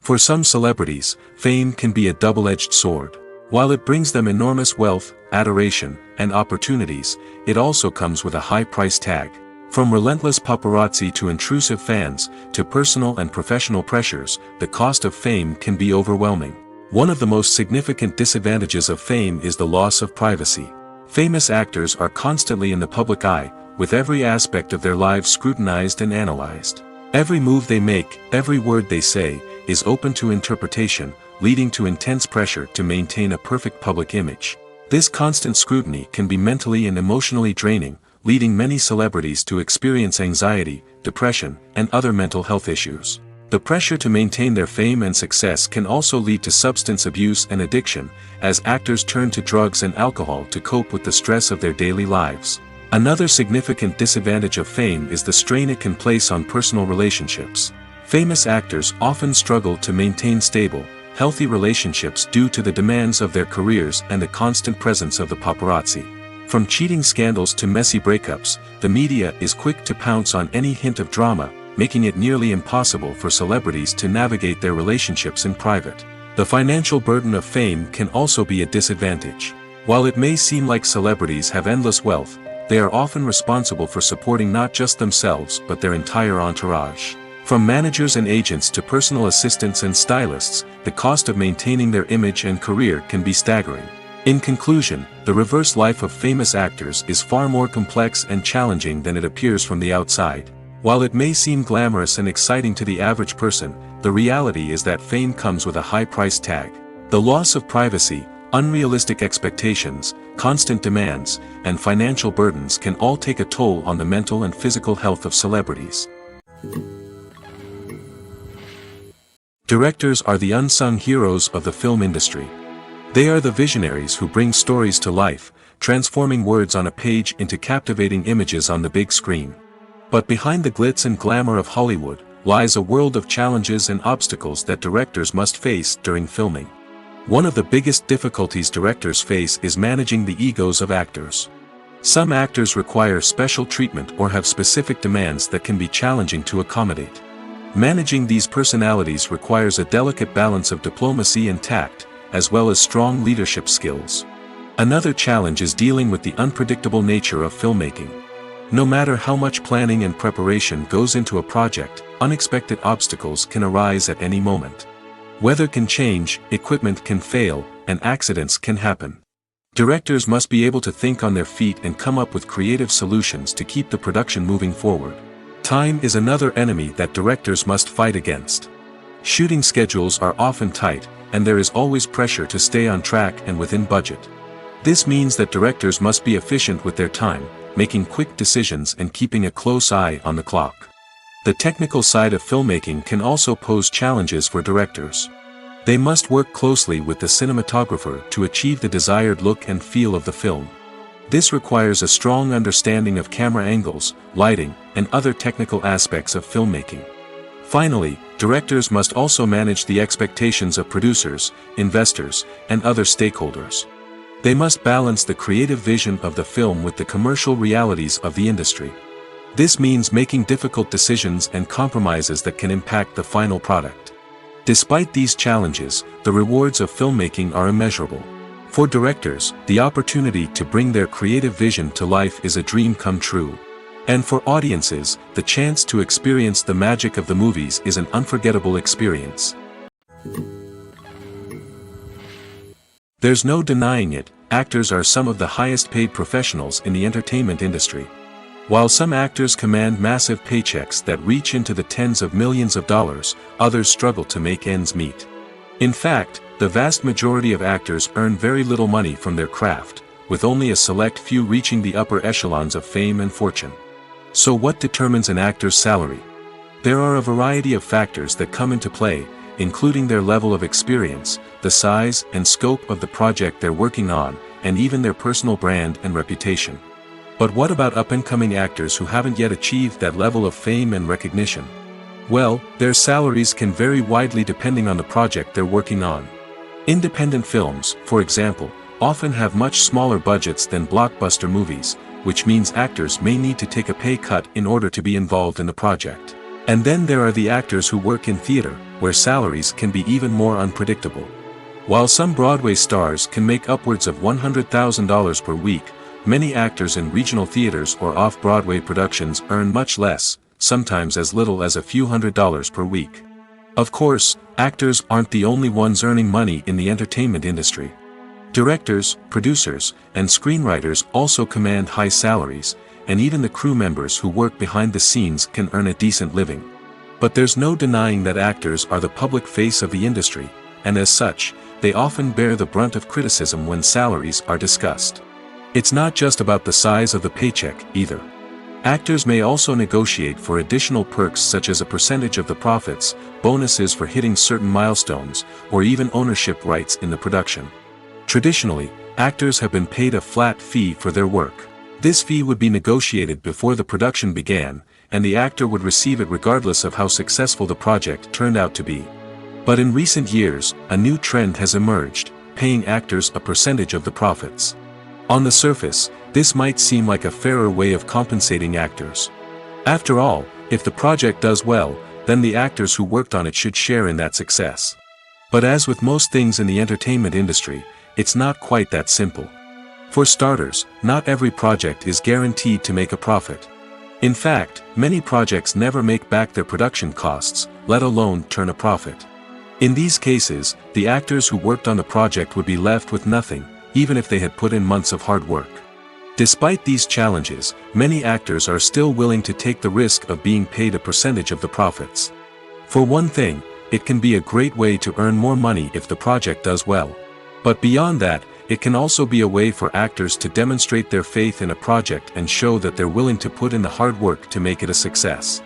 For some celebrities, fame can be a double-edged sword. While it brings them enormous wealth, adoration, and opportunities, it also comes with a high price tag. From relentless paparazzi to intrusive fans, to personal and professional pressures, the cost of fame can be overwhelming. One of the most significant disadvantages of fame is the loss of privacy. Famous actors are constantly in the public eye, with every aspect of their lives scrutinized and analyzed. Every move they make, every word they say, is open to interpretation, leading to intense pressure to maintain a perfect public image. This constant scrutiny can be mentally and emotionally draining, leading many celebrities to experience anxiety, depression, and other mental health issues. The pressure to maintain their fame and success can also lead to substance abuse and addiction, as actors turn to drugs and alcohol to cope with the stress of their daily lives. Another significant disadvantage of fame is the strain it can place on personal relationships. Famous actors often struggle to maintain stable, healthy relationships due to the demands of their careers and the constant presence of the paparazzi. From cheating scandals to messy breakups, the media is quick to pounce on any hint of drama, making it nearly impossible for celebrities to navigate their relationships in private. The financial burden of fame can also be a disadvantage. While it may seem like celebrities have endless wealth, they are often responsible for supporting not just themselves but their entire entourage. From managers and agents to personal assistants and stylists, the cost of maintaining their image and career can be staggering. In conclusion, the reverse life of famous actors is far more complex and challenging than it appears from the outside. While it may seem glamorous and exciting to the average person, the reality is that fame comes with a high price tag. The loss of privacy, unrealistic expectations, constant demands, and financial burdens can all take a toll on the mental and physical health of celebrities. Directors are the unsung heroes of the film industry. They are the visionaries who bring stories to life, transforming words on a page into captivating images on the big screen. But behind the glitz and glamour of Hollywood, lies a world of challenges and obstacles that directors must face during filming. One of the biggest difficulties directors face is managing the egos of actors. Some actors require special treatment or have specific demands that can be challenging to accommodate. Managing these personalities requires a delicate balance of diplomacy and tact, as well as strong leadership skills. Another challenge is dealing with the unpredictable nature of filmmaking. No matter how much planning and preparation goes into a project, unexpected obstacles can arise at any moment. Weather can change, equipment can fail, and accidents can happen. Directors must be able to think on their feet and come up with creative solutions to keep the production moving forward. Time is another enemy that directors must fight against. Shooting schedules are often tight, and there is always pressure to stay on track and within budget. This means that directors must be efficient with their time, making quick decisions and keeping a close eye on the clock. The technical side of filmmaking can also pose challenges for directors. They must work closely with the cinematographer to achieve the desired look and feel of the film. This requires a strong understanding of camera angles, lighting, and other technical aspects of filmmaking. Finally, directors must also manage the expectations of producers, investors, and other stakeholders. They must balance the creative vision of the film with the commercial realities of the industry. This means making difficult decisions and compromises that can impact the final product. Despite these challenges, the rewards of filmmaking are immeasurable. For directors, the opportunity to bring their creative vision to life is a dream come true. And for audiences, the chance to experience the magic of the movies is an unforgettable experience. There's no denying it, actors are some of the highest paid professionals in the entertainment industry. While some actors command massive paychecks that reach into the tens of millions of dollars, others struggle to make ends meet. In fact, the vast majority of actors earn very little money from their craft, with only a select few reaching the upper echelons of fame and fortune. So what determines an actor's salary? There are a variety of factors that come into play, including their level of experience, the size and scope of the project they're working on, and even their personal brand and reputation. But what about up-and-coming actors who haven't yet achieved that level of fame and recognition? Well, their salaries can vary widely depending on the project they're working on. Independent films, for example, often have much smaller budgets than blockbuster movies, which means actors may need to take a pay cut in order to be involved in the project. And then there are the actors who work in theater, where salaries can be even more unpredictable. While some Broadway stars can make upwards of $100,000 per week, many actors in regional theaters or off-Broadway productions earn much less, sometimes as little as a few $100s per week. Of course, actors aren't the only ones earning money in the entertainment industry. Directors, producers, and screenwriters also command high salaries, and even the crew members who work behind the scenes can earn a decent living. But there's no denying that actors are the public face of the industry, and as such, they often bear the brunt of criticism when salaries are discussed. It's not just about the size of the paycheck, either. Actors may also negotiate for additional perks such as a percentage of the profits, bonuses for hitting certain milestones, or even ownership rights in the production. Traditionally, actors have been paid a flat fee for their work. This fee would be negotiated before the production began, and the actor would receive it regardless of how successful the project turned out to be. But in recent years, a new trend has emerged, paying actors a percentage of the profits. On the surface, this might seem like a fairer way of compensating actors. After all, if the project does well, then the actors who worked on it should share in that success. But as with most things in the entertainment industry, it's not quite that simple. For starters, not every project is guaranteed to make a profit. In fact, many projects never make back their production costs, let alone turn a profit. In these cases, the actors who worked on the project would be left with nothing, even if they had put in months of hard work. Despite these challenges, many actors are still willing to take the risk of being paid a percentage of the profits. For one thing, it can be a great way to earn more money if the project does well. But beyond that, it can also be a way for actors to demonstrate their faith in a project and show that they're willing to put in the hard work to make it a success.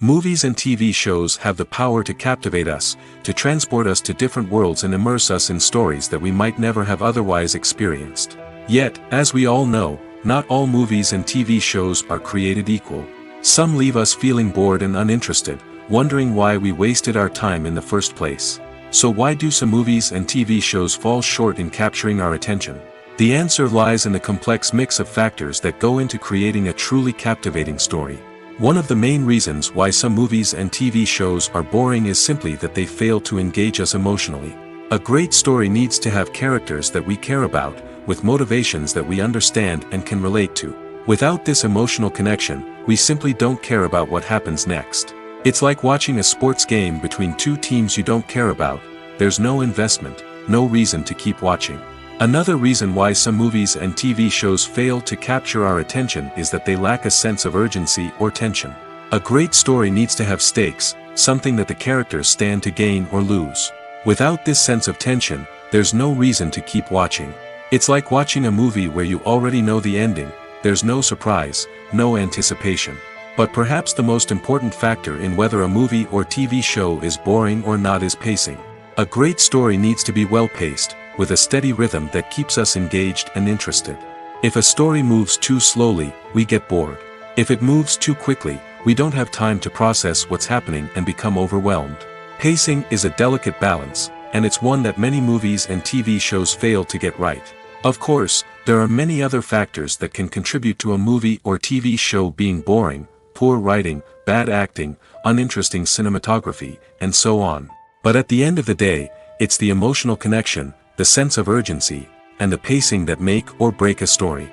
Movies and TV shows have the power to captivate us, to transport us to different worlds and immerse us in stories that we might never have otherwise experienced. Yet, as we all know, not all movies and TV shows are created equal. Some leave us feeling bored and uninterested, wondering why we wasted our time in the first place. So why do some movies and TV shows fall short in capturing our attention? The answer lies in the complex mix of factors that go into creating a truly captivating story. One of the main reasons why some movies and TV shows are boring is simply that they fail to engage us emotionally. A great story needs to have characters that we care about, with motivations that we understand and can relate to. Without this emotional connection, we simply don't care about what happens next. It's like watching a sports game between two teams you don't care about. There's no investment, no reason to keep watching. Another reason why some movies and TV shows fail to capture our attention is that they lack a sense of urgency or tension. A great story needs to have stakes, something that the characters stand to gain or lose. Without this sense of tension, there's no reason to keep watching. It's like watching a movie where you already know the ending. There's no surprise, no anticipation. But perhaps the most important factor in whether a movie or TV show is boring or not is pacing. A great story needs to be well-paced, with a steady rhythm that keeps us engaged and interested. If a story moves too slowly, we get bored. If it moves too quickly, we don't have time to process what's happening and become overwhelmed. Pacing is a delicate balance, and it's one that many movies and TV shows fail to get right. Of course, there are many other factors that can contribute to a movie or TV show being boring: poor writing, bad acting, uninteresting cinematography, and so on. But at the end of the day, it's the emotional connection, the sense of urgency, and the pacing that make or break a story.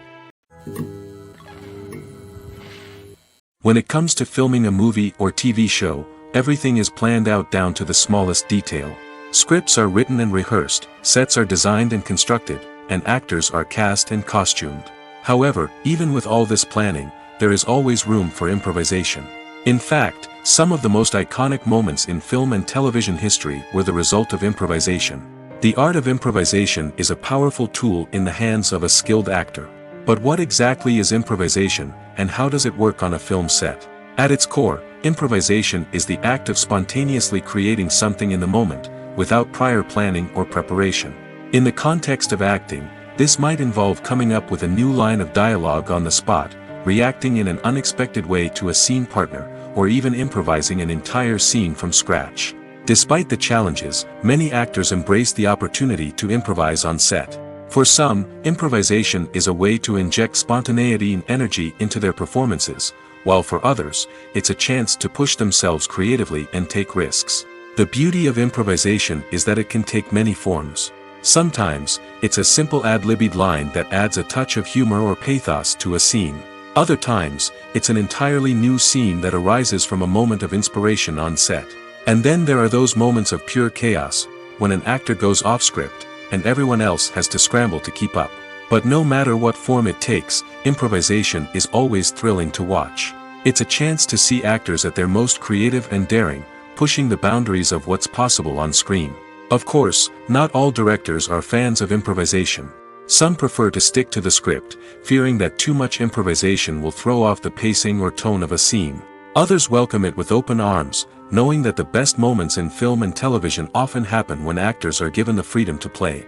When it comes to filming a movie or TV show, everything is planned out down to the smallest detail. Scripts are written and rehearsed, sets are designed and constructed, and actors are cast and costumed. However, even with all this planning, there is always room for improvisation. In fact, some of the most iconic moments in film and television history were the result of improvisation. The art of improvisation is a powerful tool in the hands of a skilled actor. But what exactly is improvisation, and how does it work on a film set? At its core, improvisation is the act of spontaneously creating something in the moment, without prior planning or preparation. In the context of acting, this might involve coming up with a new line of dialogue on the spot, reacting in an unexpected way to a scene partner, or even improvising an entire scene from scratch. Despite the challenges, many actors embrace the opportunity to improvise on set. For some, improvisation is a way to inject spontaneity and energy into their performances, while for others, it's a chance to push themselves creatively and take risks. The beauty of improvisation is that it can take many forms. Sometimes, it's a simple ad-libbed line that adds a touch of humor or pathos to a scene. Other times, it's an entirely new scene that arises from a moment of inspiration on set. And then there are those moments of pure chaos, when an actor goes off script, and everyone else has to scramble to keep up. But no matter what form it takes, improvisation is always thrilling to watch. It's a chance to see actors at their most creative and daring, pushing the boundaries of what's possible on screen. Of course, not all directors are fans of improvisation. Some prefer to stick to the script, fearing that too much improvisation will throw off the pacing or tone of a scene. Others welcome it with open arms, knowing that the best moments in film and television often happen when actors are given the freedom to play.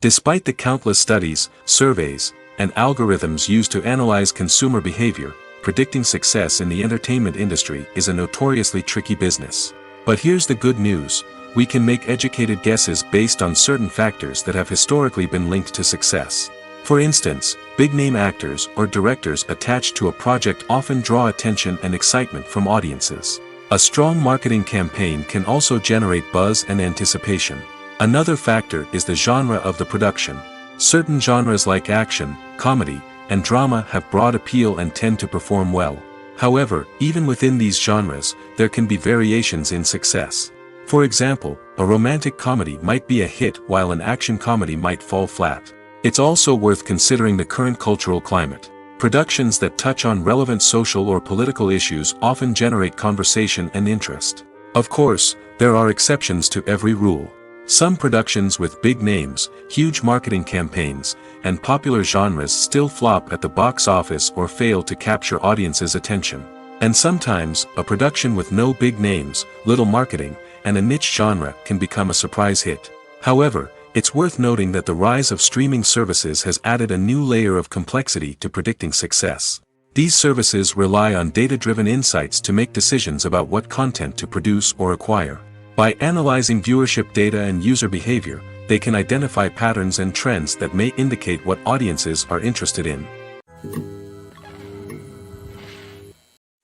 Despite the countless studies, surveys, and algorithms used to analyze consumer behavior, predicting success in the entertainment industry is a notoriously tricky business. But here's the good news: we can make educated guesses based on certain factors that have historically been linked to success. For instance, big-name actors or directors attached to a project often draw attention and excitement from audiences. A strong marketing campaign can also generate buzz and anticipation. Another factor is the genre of the production. Certain genres like action, comedy, and drama have broad appeal and tend to perform well. However, even within these genres, there can be variations in success. For example, a romantic comedy might be a hit while an action comedy might fall flat. It's also worth considering the current cultural climate. Productions that touch on relevant social or political issues often generate conversation and interest. Of course, there are exceptions to every rule. Some productions with big names, huge marketing campaigns, and popular genres still flop at the box office or fail to capture audiences' attention. And sometimes, a production with no big names, little marketing, and a niche genre can become a surprise hit. However, it's worth noting that the rise of streaming services has added a new layer of complexity to predicting success. These services rely on data-driven insights to make decisions about what content to produce or acquire. By analyzing viewership data and user behavior, they can identify patterns and trends that may indicate what audiences are interested in.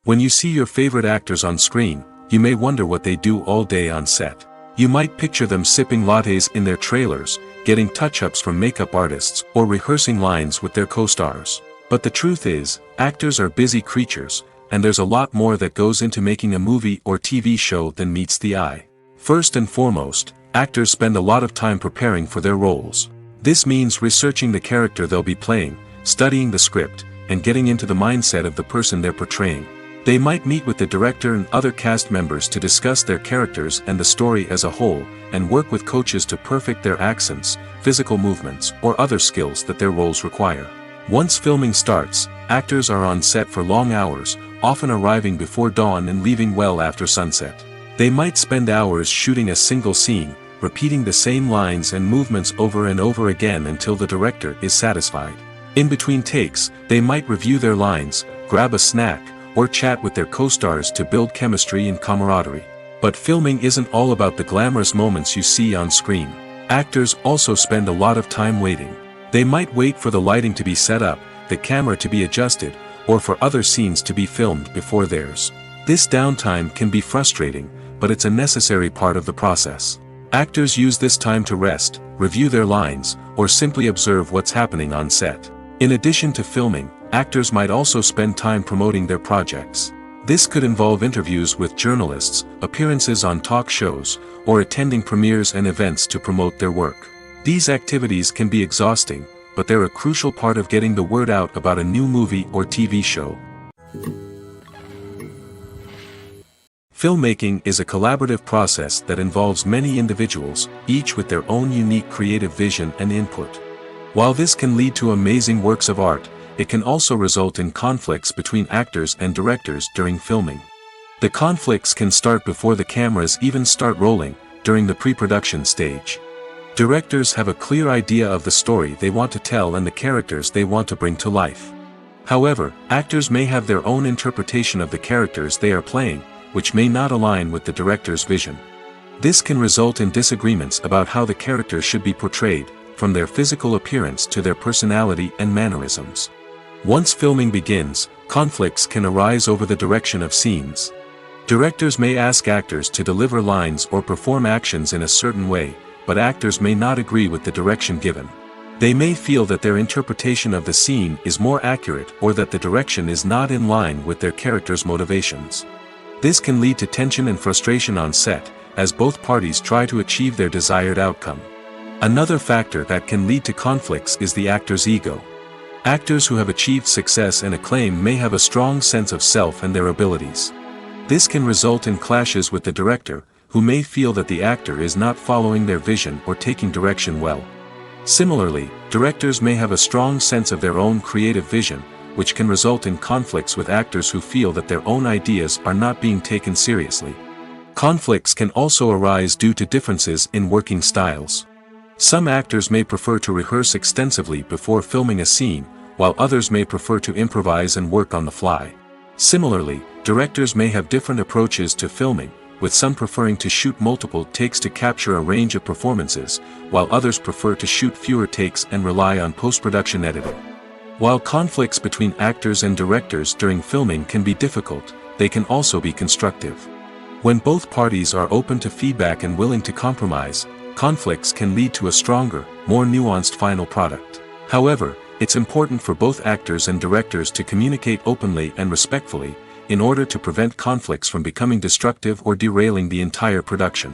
When you see your favorite actors on screen, you may wonder what they do all day on set. You might picture them sipping lattes in their trailers, getting touch-ups from makeup artists, or rehearsing lines with their co-stars. But the truth is, actors are busy creatures, and there's a lot more that goes into making a movie or TV show than meets the eye. First and foremost, actors spend a lot of time preparing for their roles. This means researching the character they'll be playing, studying the script, and getting into the mindset of the person they're portraying. They might meet with the director and other cast members to discuss their characters and the story as a whole, and work with coaches to perfect their accents, physical movements, or other skills that their roles require. Once filming starts, actors are on set for long hours, often arriving before dawn and leaving well after sunset. They might spend hours shooting a single scene, repeating the same lines and movements over and over again until the director is satisfied. In between takes, they might review their lines, grab a snack, or chat with their co-stars to build chemistry and camaraderie. But filming isn't all about the glamorous moments you see on screen. Actors also spend a lot of time waiting. They might wait for the lighting to be set up, the camera to be adjusted, or for other scenes to be filmed before theirs. This downtime can be frustrating, but it's a necessary part of the process. Actors use this time to rest, review their lines, or simply observe what's happening on set. In addition to filming, actors might also spend time promoting their projects. This could involve interviews with journalists, appearances on talk shows, or attending premieres and events to promote their work. These activities can be exhausting, but they're a crucial part of getting the word out about a new movie or TV show. Filmmaking is a collaborative process that involves many individuals, each with their own unique creative vision and input. While this can lead to amazing works of art, it can also result in conflicts between actors and directors during filming. The conflicts can start before the cameras even start rolling, during the pre-production stage. Directors have a clear idea of the story they want to tell and the characters they want to bring to life. However, actors may have their own interpretation of the characters they are playing, which may not align with the director's vision. This can result in disagreements about how the characters should be portrayed, from their physical appearance to their personality and mannerisms. Once filming begins, conflicts can arise over the direction of scenes. Directors may ask actors to deliver lines or perform actions in a certain way, but actors may not agree with the direction given. They may feel that their interpretation of the scene is more accurate or that the direction is not in line with their character's motivations. This can lead to tension and frustration on set, as both parties try to achieve their desired outcome. Another factor that can lead to conflicts is the actor's ego. Actors who have achieved success and acclaim may have a strong sense of self and their abilities. This can result in clashes with the director, who may feel that the actor is not following their vision or taking direction well. Similarly, directors may have a strong sense of their own creative vision, which can result in conflicts with actors who feel that their own ideas are not being taken seriously. Conflicts can also arise due to differences in working styles. Some actors may prefer to rehearse extensively before filming a scene, while others may prefer to improvise and work on the fly. Similarly, directors may have different approaches to filming, with some preferring to shoot multiple takes to capture a range of performances, while others prefer to shoot fewer takes and rely on post-production editing. While conflicts between actors and directors during filming can be difficult, they can also be constructive. When both parties are open to feedback and willing to compromise, conflicts can lead to a stronger, more nuanced final product. However, it's important for both actors and directors to communicate openly and respectfully, in order to prevent conflicts from becoming destructive or derailing the entire production.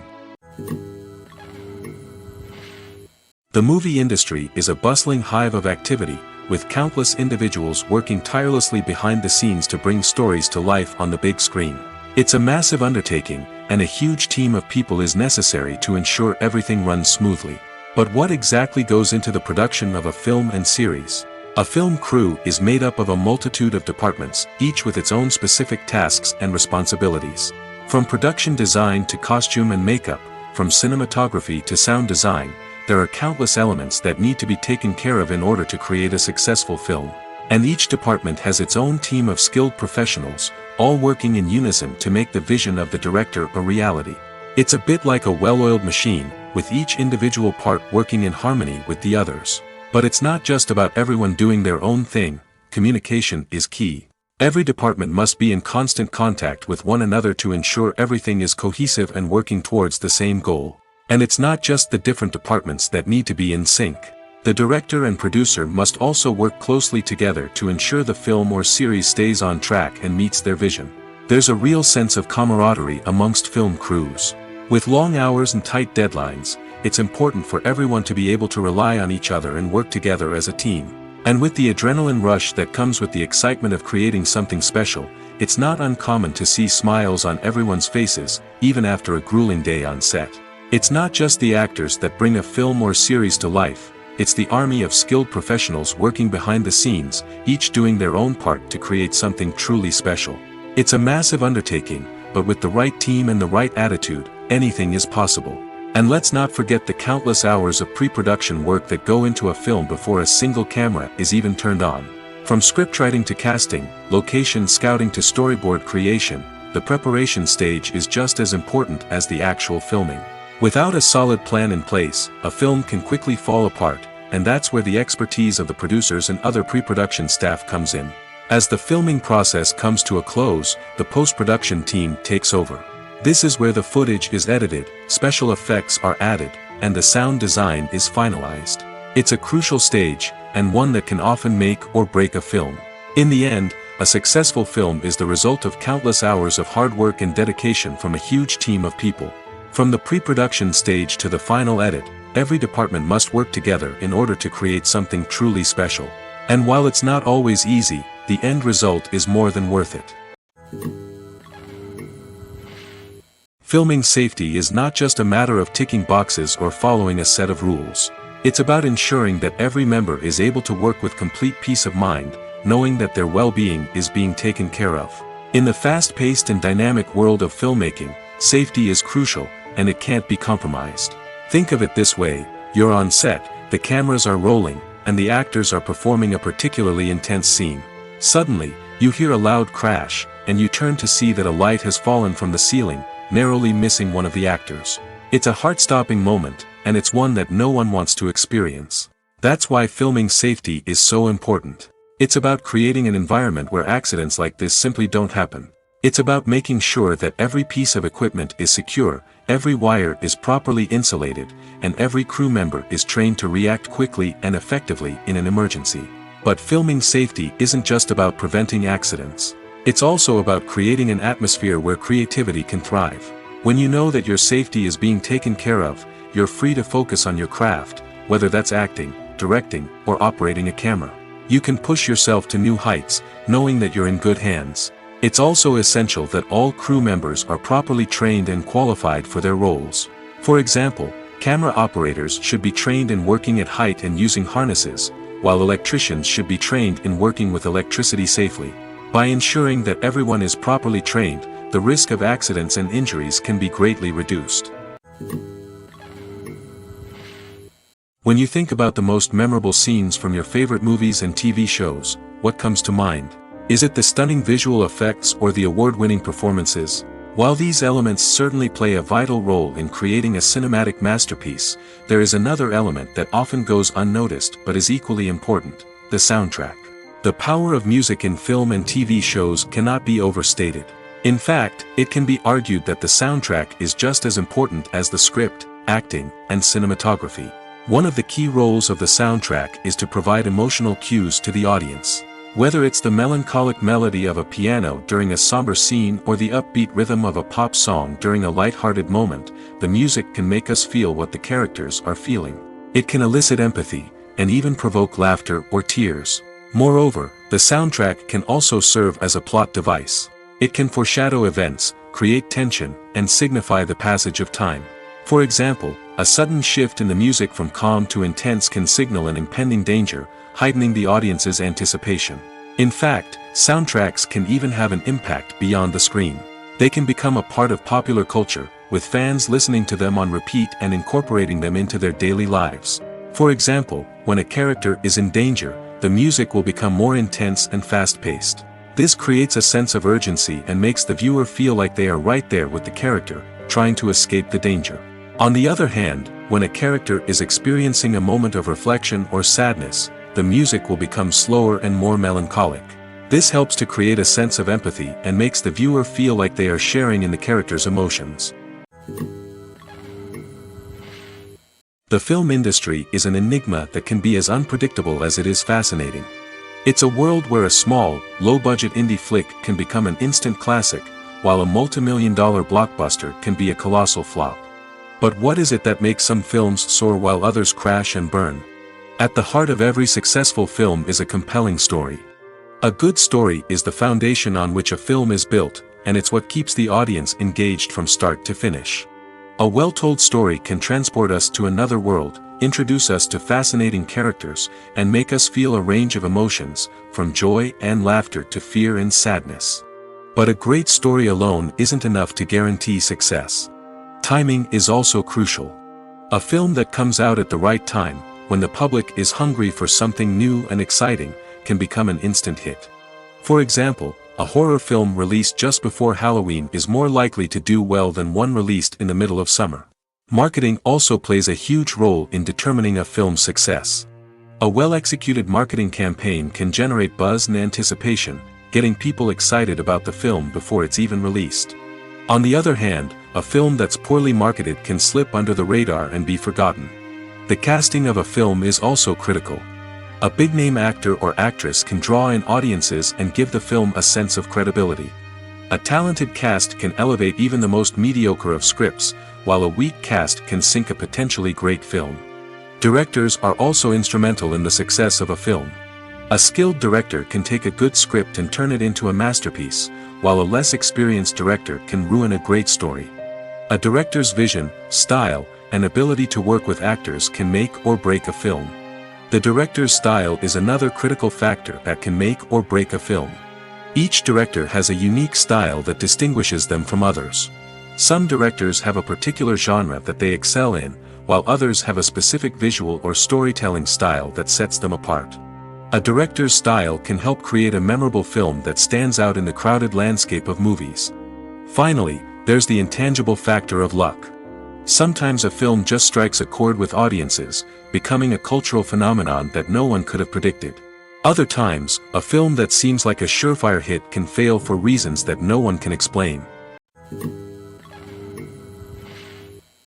The movie industry is a bustling hive of activity, with countless individuals working tirelessly behind the scenes to bring stories to life on the big screen. It's a massive undertaking, and a huge team of people is necessary to ensure everything runs smoothly. But what exactly goes into the production of a film and series? A film crew is made up of a multitude of departments, each with its own specific tasks and responsibilities. From production design to costume and makeup, from cinematography to sound design, there are countless elements that need to be taken care of in order to create a successful film. And each department has its own team of skilled professionals, all working in unison to make the vision of the director a reality. It's a bit like a well-oiled machine, with each individual part working in harmony with the others. But it's not just about everyone doing their own thing. Communication is key. Every department must be in constant contact with one another to ensure everything is cohesive and working towards the same goal. And it's not just the different departments that need to be in sync. The director and producer must also work closely together to ensure the film or series stays on track and meets their vision. There's a real sense of camaraderie amongst film crews. With long hours and tight deadlines, it's important for everyone to be able to rely on each other and work together as a team. And with the adrenaline rush that comes with the excitement of creating something special, it's not uncommon to see smiles on everyone's faces, even after a grueling day on set. It's not just the actors that bring a film or series to life, it's the army of skilled professionals working behind the scenes, each doing their own part to create something truly special. It's a massive undertaking, but with the right team and the right attitude, anything is possible. And let's not forget the countless hours of pre-production work that go into a film before a single camera is even turned on. From scriptwriting to casting, location scouting to storyboard creation, the preparation stage is just as important as the actual filming. Without a solid plan in place, a film can quickly fall apart, and that's where the expertise of the producers and other pre-production staff comes in. As the filming process comes to a close, the post-production team takes over. This is where the footage is edited, special effects are added, and the sound design is finalized. It's a crucial stage, and one that can often make or break a film. In the end, a successful film is the result of countless hours of hard work and dedication from a huge team of people. From the pre-production stage to the final edit, every department must work together in order to create something truly special. And while it's not always easy, the end result is more than worth it. Filming safety is not just a matter of ticking boxes or following a set of rules. It's about ensuring that every member is able to work with complete peace of mind, knowing that their well-being is being taken care of. In the fast-paced and dynamic world of filmmaking, safety is crucial, and it can't be compromised. Think of it this way, you're on set, the cameras are rolling, and the actors are performing a particularly intense scene. Suddenly, you hear a loud crash, and you turn to see that a light has fallen from the ceiling, narrowly missing one of the actors. It's a heart-stopping moment, and it's one that no one wants to experience. That's why filming safety is so important. It's about creating an environment where accidents like this simply don't happen. It's about making sure that every piece of equipment is secure, every wire is properly insulated, and every crew member is trained to react quickly and effectively in an emergency. But filming safety isn't just about preventing accidents. It's also about creating an atmosphere where creativity can thrive. When you know that your safety is being taken care of, you're free to focus on your craft, whether that's acting, directing, or operating a camera. You can push yourself to new heights, knowing that you're in good hands. It's also essential that all crew members are properly trained and qualified for their roles. For example, camera operators should be trained in working at height and using harnesses, while electricians should be trained in working with electricity safely. By ensuring that everyone is properly trained, the risk of accidents and injuries can be greatly reduced. When you think about the most memorable scenes from your favorite movies and TV shows, what comes to mind? Is it the stunning visual effects or the award-winning performances? While these elements certainly play a vital role in creating a cinematic masterpiece, there is another element that often goes unnoticed but is equally important: the soundtrack. The power of music in film and TV shows cannot be overstated. In fact, it can be argued that the soundtrack is just as important as the script, acting, and cinematography. One of the key roles of the soundtrack is to provide emotional cues to the audience. Whether it's the melancholic melody of a piano during a somber scene or the upbeat rhythm of a pop song during a light-hearted moment, the music can make us feel what the characters are feeling. It can elicit empathy, and even provoke laughter or tears. Moreover, the soundtrack can also serve as a plot device. It can foreshadow events, create tension, and signify the passage of time. For example, a sudden shift in the music from calm to intense can signal an impending danger, heightening the audience's anticipation. In fact, soundtracks can even have an impact beyond the screen. They can become a part of popular culture, with fans listening to them on repeat and incorporating them into their daily lives. For example, when a character is in danger, the music will become more intense and fast-paced. This creates a sense of urgency and makes the viewer feel like they are right there with the character, trying to escape the danger. On the other hand, when a character is experiencing a moment of reflection or sadness, the music will become slower and more melancholic. This helps to create a sense of empathy and makes the viewer feel like they are sharing in the character's emotions. The film industry is an enigma that can be as unpredictable as it is fascinating. It's a world where a small, low-budget indie flick can become an instant classic, while a multi-million-dollar blockbuster can be a colossal flop. But what is it that makes some films soar while others crash and burn? At the heart of every successful film is a compelling story. A good story is the foundation on which a film is built, and it's what keeps the audience engaged from start to finish. A well-told story can transport us to another world, introduce us to fascinating characters, and make us feel a range of emotions, from joy and laughter to fear and sadness. But a great story alone isn't enough to guarantee success. Timing is also crucial. A film that comes out at the right time, when the public is hungry for something new and exciting, can become an instant hit. For example, a horror film released just before Halloween is more likely to do well than one released in the middle of summer. Marketing also plays a huge role in determining a film's success. A well-executed marketing campaign can generate buzz and anticipation, getting people excited about the film before it's even released. On the other hand, a film that's poorly marketed can slip under the radar and be forgotten. The casting of a film is also critical. A big-name actor or actress can draw in audiences and give the film a sense of credibility. A talented cast can elevate even the most mediocre of scripts, while a weak cast can sink a potentially great film. Directors are also instrumental in the success of a film. A skilled director can take a good script and turn it into a masterpiece, while a less experienced director can ruin a great story. A director's vision, style, and ability to work with actors can make or break a film. The director's style is another critical factor that can make or break a film. Each director has a unique style that distinguishes them from others. Some directors have a particular genre that they excel in, while others have a specific visual or storytelling style that sets them apart. A director's style can help create a memorable film that stands out in the crowded landscape of movies. Finally, there's the intangible factor of luck. Sometimes a film just strikes a chord with audiences, becoming a cultural phenomenon that no one could have predicted. Other times, a film that seems like a surefire hit can fail for reasons that no one can explain.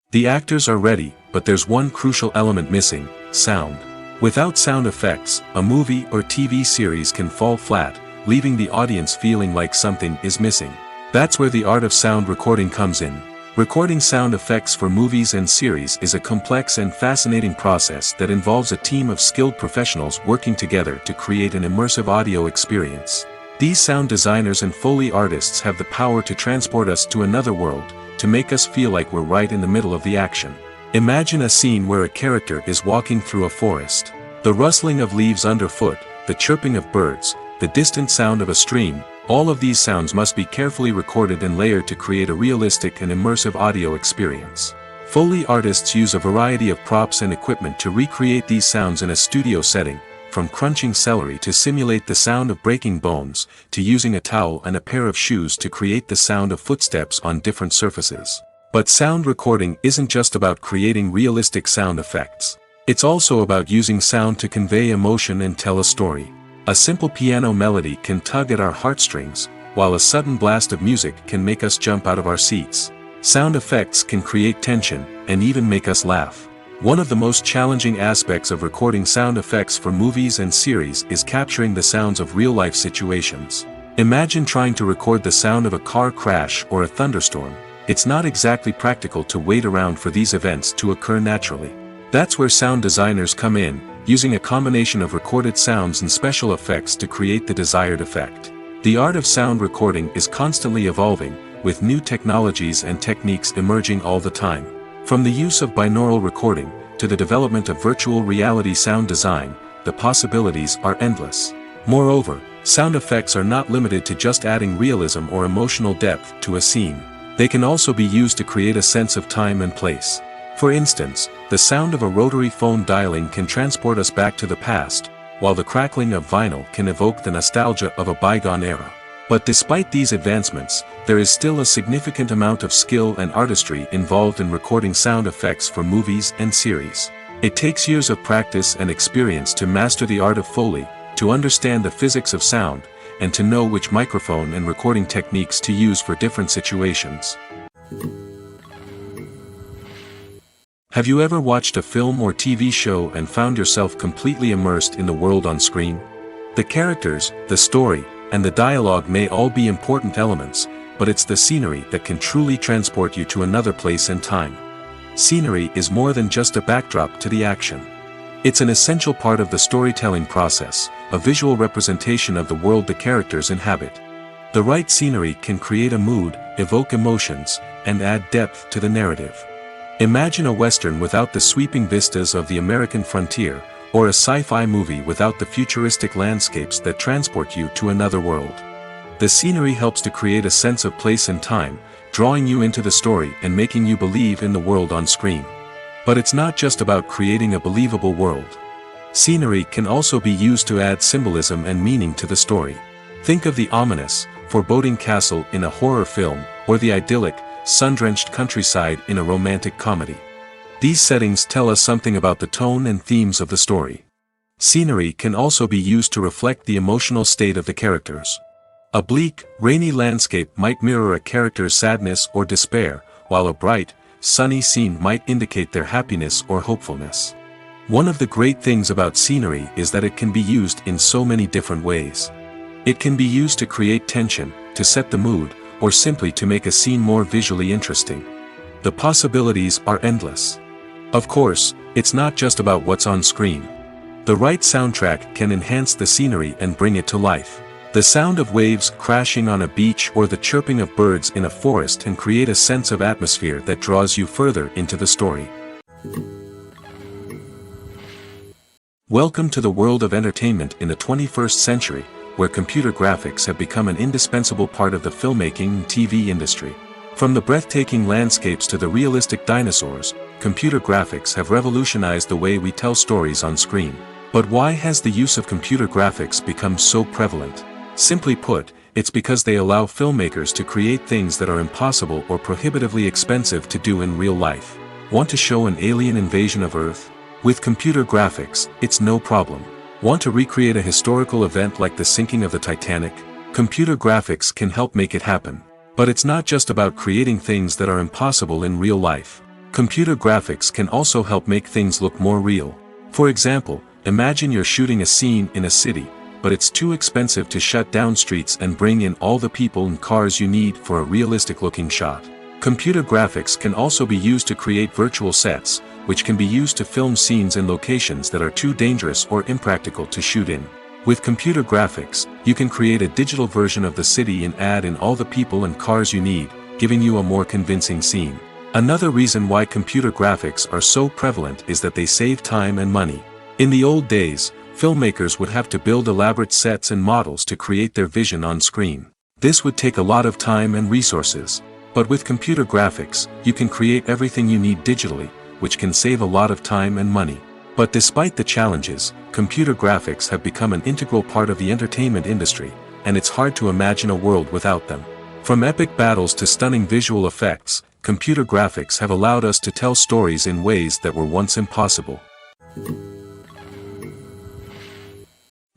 The actors are ready, but there's one crucial element missing: sound. Without sound effects, a movie or TV series can fall flat, leaving the audience feeling like something is missing. That's where the art of sound recording comes in. Recording sound effects for movies and series is a complex and fascinating process that involves a team of skilled professionals working together to create an immersive audio experience. These sound designers and Foley artists have the power to transport us to another world, to make us feel like we're right in the middle of the action. Imagine a scene where a character is walking through a forest. The rustling of leaves underfoot, the chirping of birds, the distant sound of a stream, all of these sounds must be carefully recorded and layered to create a realistic and immersive audio experience. Foley artists use a variety of props and equipment to recreate these sounds in a studio setting, from crunching celery to simulate the sound of breaking bones, to using a towel and a pair of shoes to create the sound of footsteps on different surfaces. But sound recording isn't just about creating realistic sound effects. It's also about using sound to convey emotion and tell a story. A simple piano melody can tug at our heartstrings, while a sudden blast of music can make us jump out of our seats. Sound effects can create tension, and even make us laugh. One of the most challenging aspects of recording sound effects for movies and series is capturing the sounds of real-life situations. Imagine trying to record the sound of a car crash or a thunderstorm. It's not exactly practical to wait around for these events to occur naturally. That's where sound designers come in, using a combination of recorded sounds and special effects to create the desired effect. The art of sound recording is constantly evolving, with new technologies and techniques emerging all the time. From the use of binaural recording, to the development of virtual reality sound design, the possibilities are endless. Moreover, sound effects are not limited to just adding realism or emotional depth to a scene. They can also be used to create a sense of time and place. For instance, the sound of a rotary phone dialing can transport us back to the past, while the crackling of vinyl can evoke the nostalgia of a bygone era. But despite these advancements, there is still a significant amount of skill and artistry involved in recording sound effects for movies and series. It takes years of practice and experience to master the art of Foley, to understand the physics of sound, and to know which microphone and recording techniques to use for different situations. Have you ever watched a film or TV show and found yourself completely immersed in the world on screen? The characters, the story, and the dialogue may all be important elements, but it's the scenery that can truly transport you to another place and time. Scenery is more than just a backdrop to the action. It's an essential part of the storytelling process, a visual representation of the world the characters inhabit. The right scenery can create a mood, evoke emotions, and add depth to the narrative. Imagine a Western without the sweeping vistas of the American frontier, or a sci-fi movie without the futuristic landscapes that transport you to another world. The scenery helps to create a sense of place and time, drawing you into the story and making you believe in the world on screen. But it's not just about creating a believable world. Scenery can also be used to add symbolism and meaning to the story. Think of the ominous, foreboding castle in a horror film, or the idyllic, sun-drenched countryside in a romantic comedy. These settings tell us something about the tone and themes of the story. Scenery can also be used to reflect the emotional state of the characters. A bleak, rainy landscape might mirror a character's sadness or despair, while a bright, sunny scene might indicate their happiness or hopefulness. One of the great things about scenery is that it can be used in so many different ways. It can be used to create tension, to set the mood, or simply to make a scene more visually interesting. The possibilities are endless. Of course, it's not just about what's on screen. The right soundtrack can enhance the scenery and bring it to life. The sound of waves crashing on a beach or the chirping of birds in a forest can create a sense of atmosphere that draws you further into the story. Welcome to the world of entertainment in the 21st century, where computer graphics have become an indispensable part of the filmmaking and TV industry. From the breathtaking landscapes to the realistic dinosaurs, computer graphics have revolutionized the way we tell stories on screen. But why has the use of computer graphics become so prevalent? Simply put, it's because they allow filmmakers to create things that are impossible or prohibitively expensive to do in real life. Want to show an alien invasion of Earth? With computer graphics, it's no problem. Want to recreate a historical event like the sinking of the Titanic? Computer graphics can help make it happen. But it's not just about creating things that are impossible in real life. Computer graphics can also help make things look more real. For example, imagine you're shooting a scene in a city, but it's too expensive to shut down streets and bring in all the people and cars you need for a realistic-looking shot. Computer graphics can also be used to create virtual sets, which can be used to film scenes in locations that are too dangerous or impractical to shoot in. With computer graphics, you can create a digital version of the city and add in all the people and cars you need, giving you a more convincing scene. Another reason why computer graphics are so prevalent is that they save time and money. In the old days, filmmakers would have to build elaborate sets and models to create their vision on screen. This would take a lot of time and resources. But with computer graphics, you can create everything you need digitally, which can save a lot of time and money. But despite the challenges, computer graphics have become an integral part of the entertainment industry, and it's hard to imagine a world without them. From epic battles to stunning visual effects, computer graphics have allowed us to tell stories in ways that were once impossible.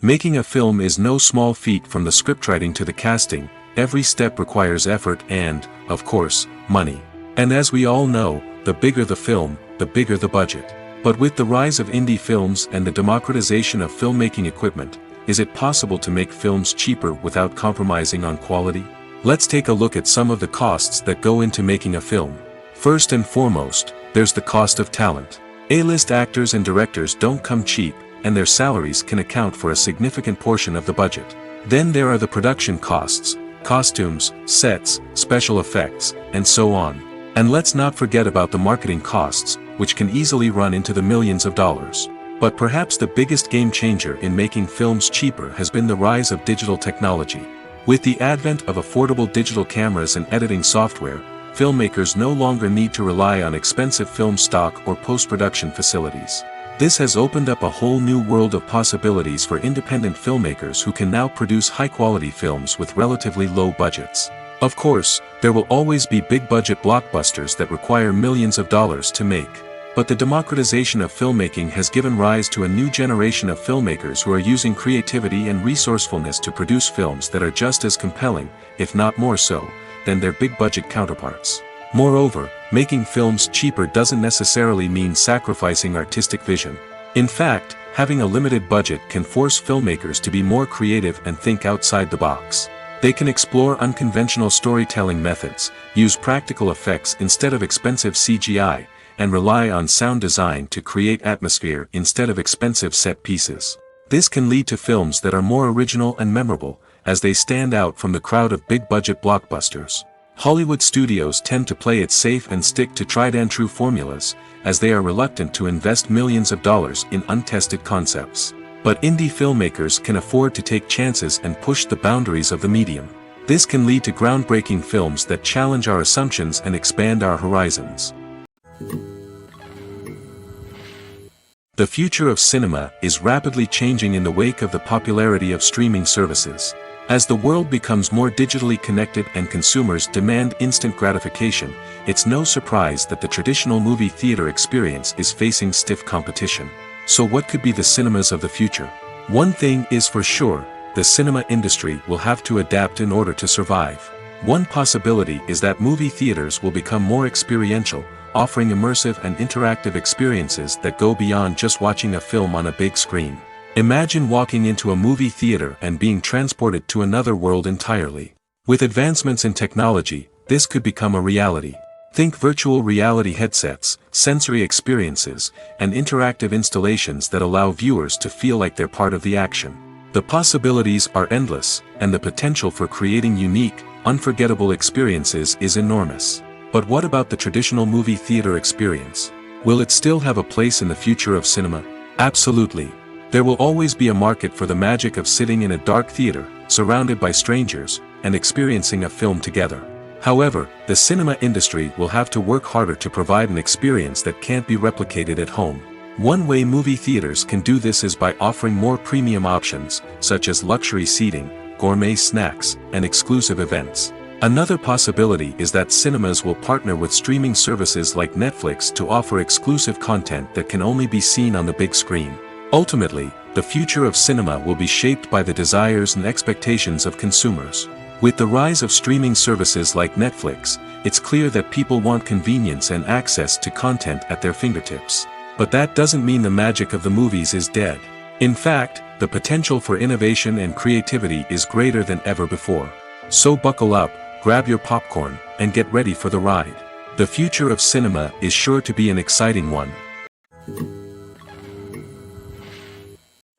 Making a film is no small feat. From the scriptwriting to the casting, every step requires effort and, of course, money. And as we all know, the bigger the film, the bigger the budget. But with the rise of indie films and the democratization of filmmaking equipment, is it possible to make films cheaper without compromising on quality? Let's take a look at some of the costs that go into making a film. First and foremost, there's the cost of talent. A-list actors and directors don't come cheap, and their salaries can account for a significant portion of the budget. Then there are the production costs, costumes, sets, special effects, and so on. And let's not forget about the marketing costs, which can easily run into the millions of dollars. But perhaps the biggest game changer in making films cheaper has been the rise of digital technology. With the advent of affordable digital cameras and editing software, filmmakers no longer need to rely on expensive film stock or post-production facilities. This has opened up a whole new world of possibilities for independent filmmakers who can now produce high-quality films with relatively low budgets. Of course, there will always be big-budget blockbusters that require millions of dollars to make. But the democratization of filmmaking has given rise to a new generation of filmmakers who are using creativity and resourcefulness to produce films that are just as compelling, if not more so, than their big-budget counterparts. Moreover, making films cheaper doesn't necessarily mean sacrificing artistic vision. In fact, having a limited budget can force filmmakers to be more creative and think outside the box. They can explore unconventional storytelling methods, use practical effects instead of expensive CGI, and rely on sound design to create atmosphere instead of expensive set pieces. This can lead to films that are more original and memorable, as they stand out from the crowd of big-budget blockbusters. Hollywood studios tend to play it safe and stick to tried-and-true formulas, as they are reluctant to invest millions of dollars in untested concepts. But indie filmmakers can afford to take chances and push the boundaries of the medium. This can lead to groundbreaking films that challenge our assumptions and expand our horizons. The future of cinema is rapidly changing in the wake of the popularity of streaming services. As the world becomes more digitally connected and consumers demand instant gratification, it's no surprise that the traditional movie theater experience is facing stiff competition. So what could be the cinemas of the future? One thing is for sure, the cinema industry will have to adapt in order to survive. One possibility is that movie theaters will become more experiential, offering immersive and interactive experiences that go beyond just watching a film on a big screen. Imagine walking into a movie theater and being transported to another world entirely. With advancements in technology, this could become a reality. Think virtual reality headsets, sensory experiences, and interactive installations that allow viewers to feel like they're part of the action. The possibilities are endless, and the potential for creating unique, unforgettable experiences is enormous. But what about the traditional movie theater experience? Will it still have a place in the future of cinema? Absolutely. There will always be a market for the magic of sitting in a dark theater, surrounded by strangers, and experiencing a film together. However, the cinema industry will have to work harder to provide an experience that can't be replicated at home. One way movie theaters can do this is by offering more premium options, such as luxury seating, gourmet snacks, and exclusive events. Another possibility is that cinemas will partner with streaming services like Netflix to offer exclusive content that can only be seen on the big screen. Ultimately, the future of cinema will be shaped by the desires and expectations of consumers. With the rise of streaming services like Netflix, it's clear that people want convenience and access to content at their fingertips. But that doesn't mean the magic of the movies is dead. In fact, the potential for innovation and creativity is greater than ever before. So buckle up, grab your popcorn, and get ready for the ride. The future of cinema is sure to be an exciting one.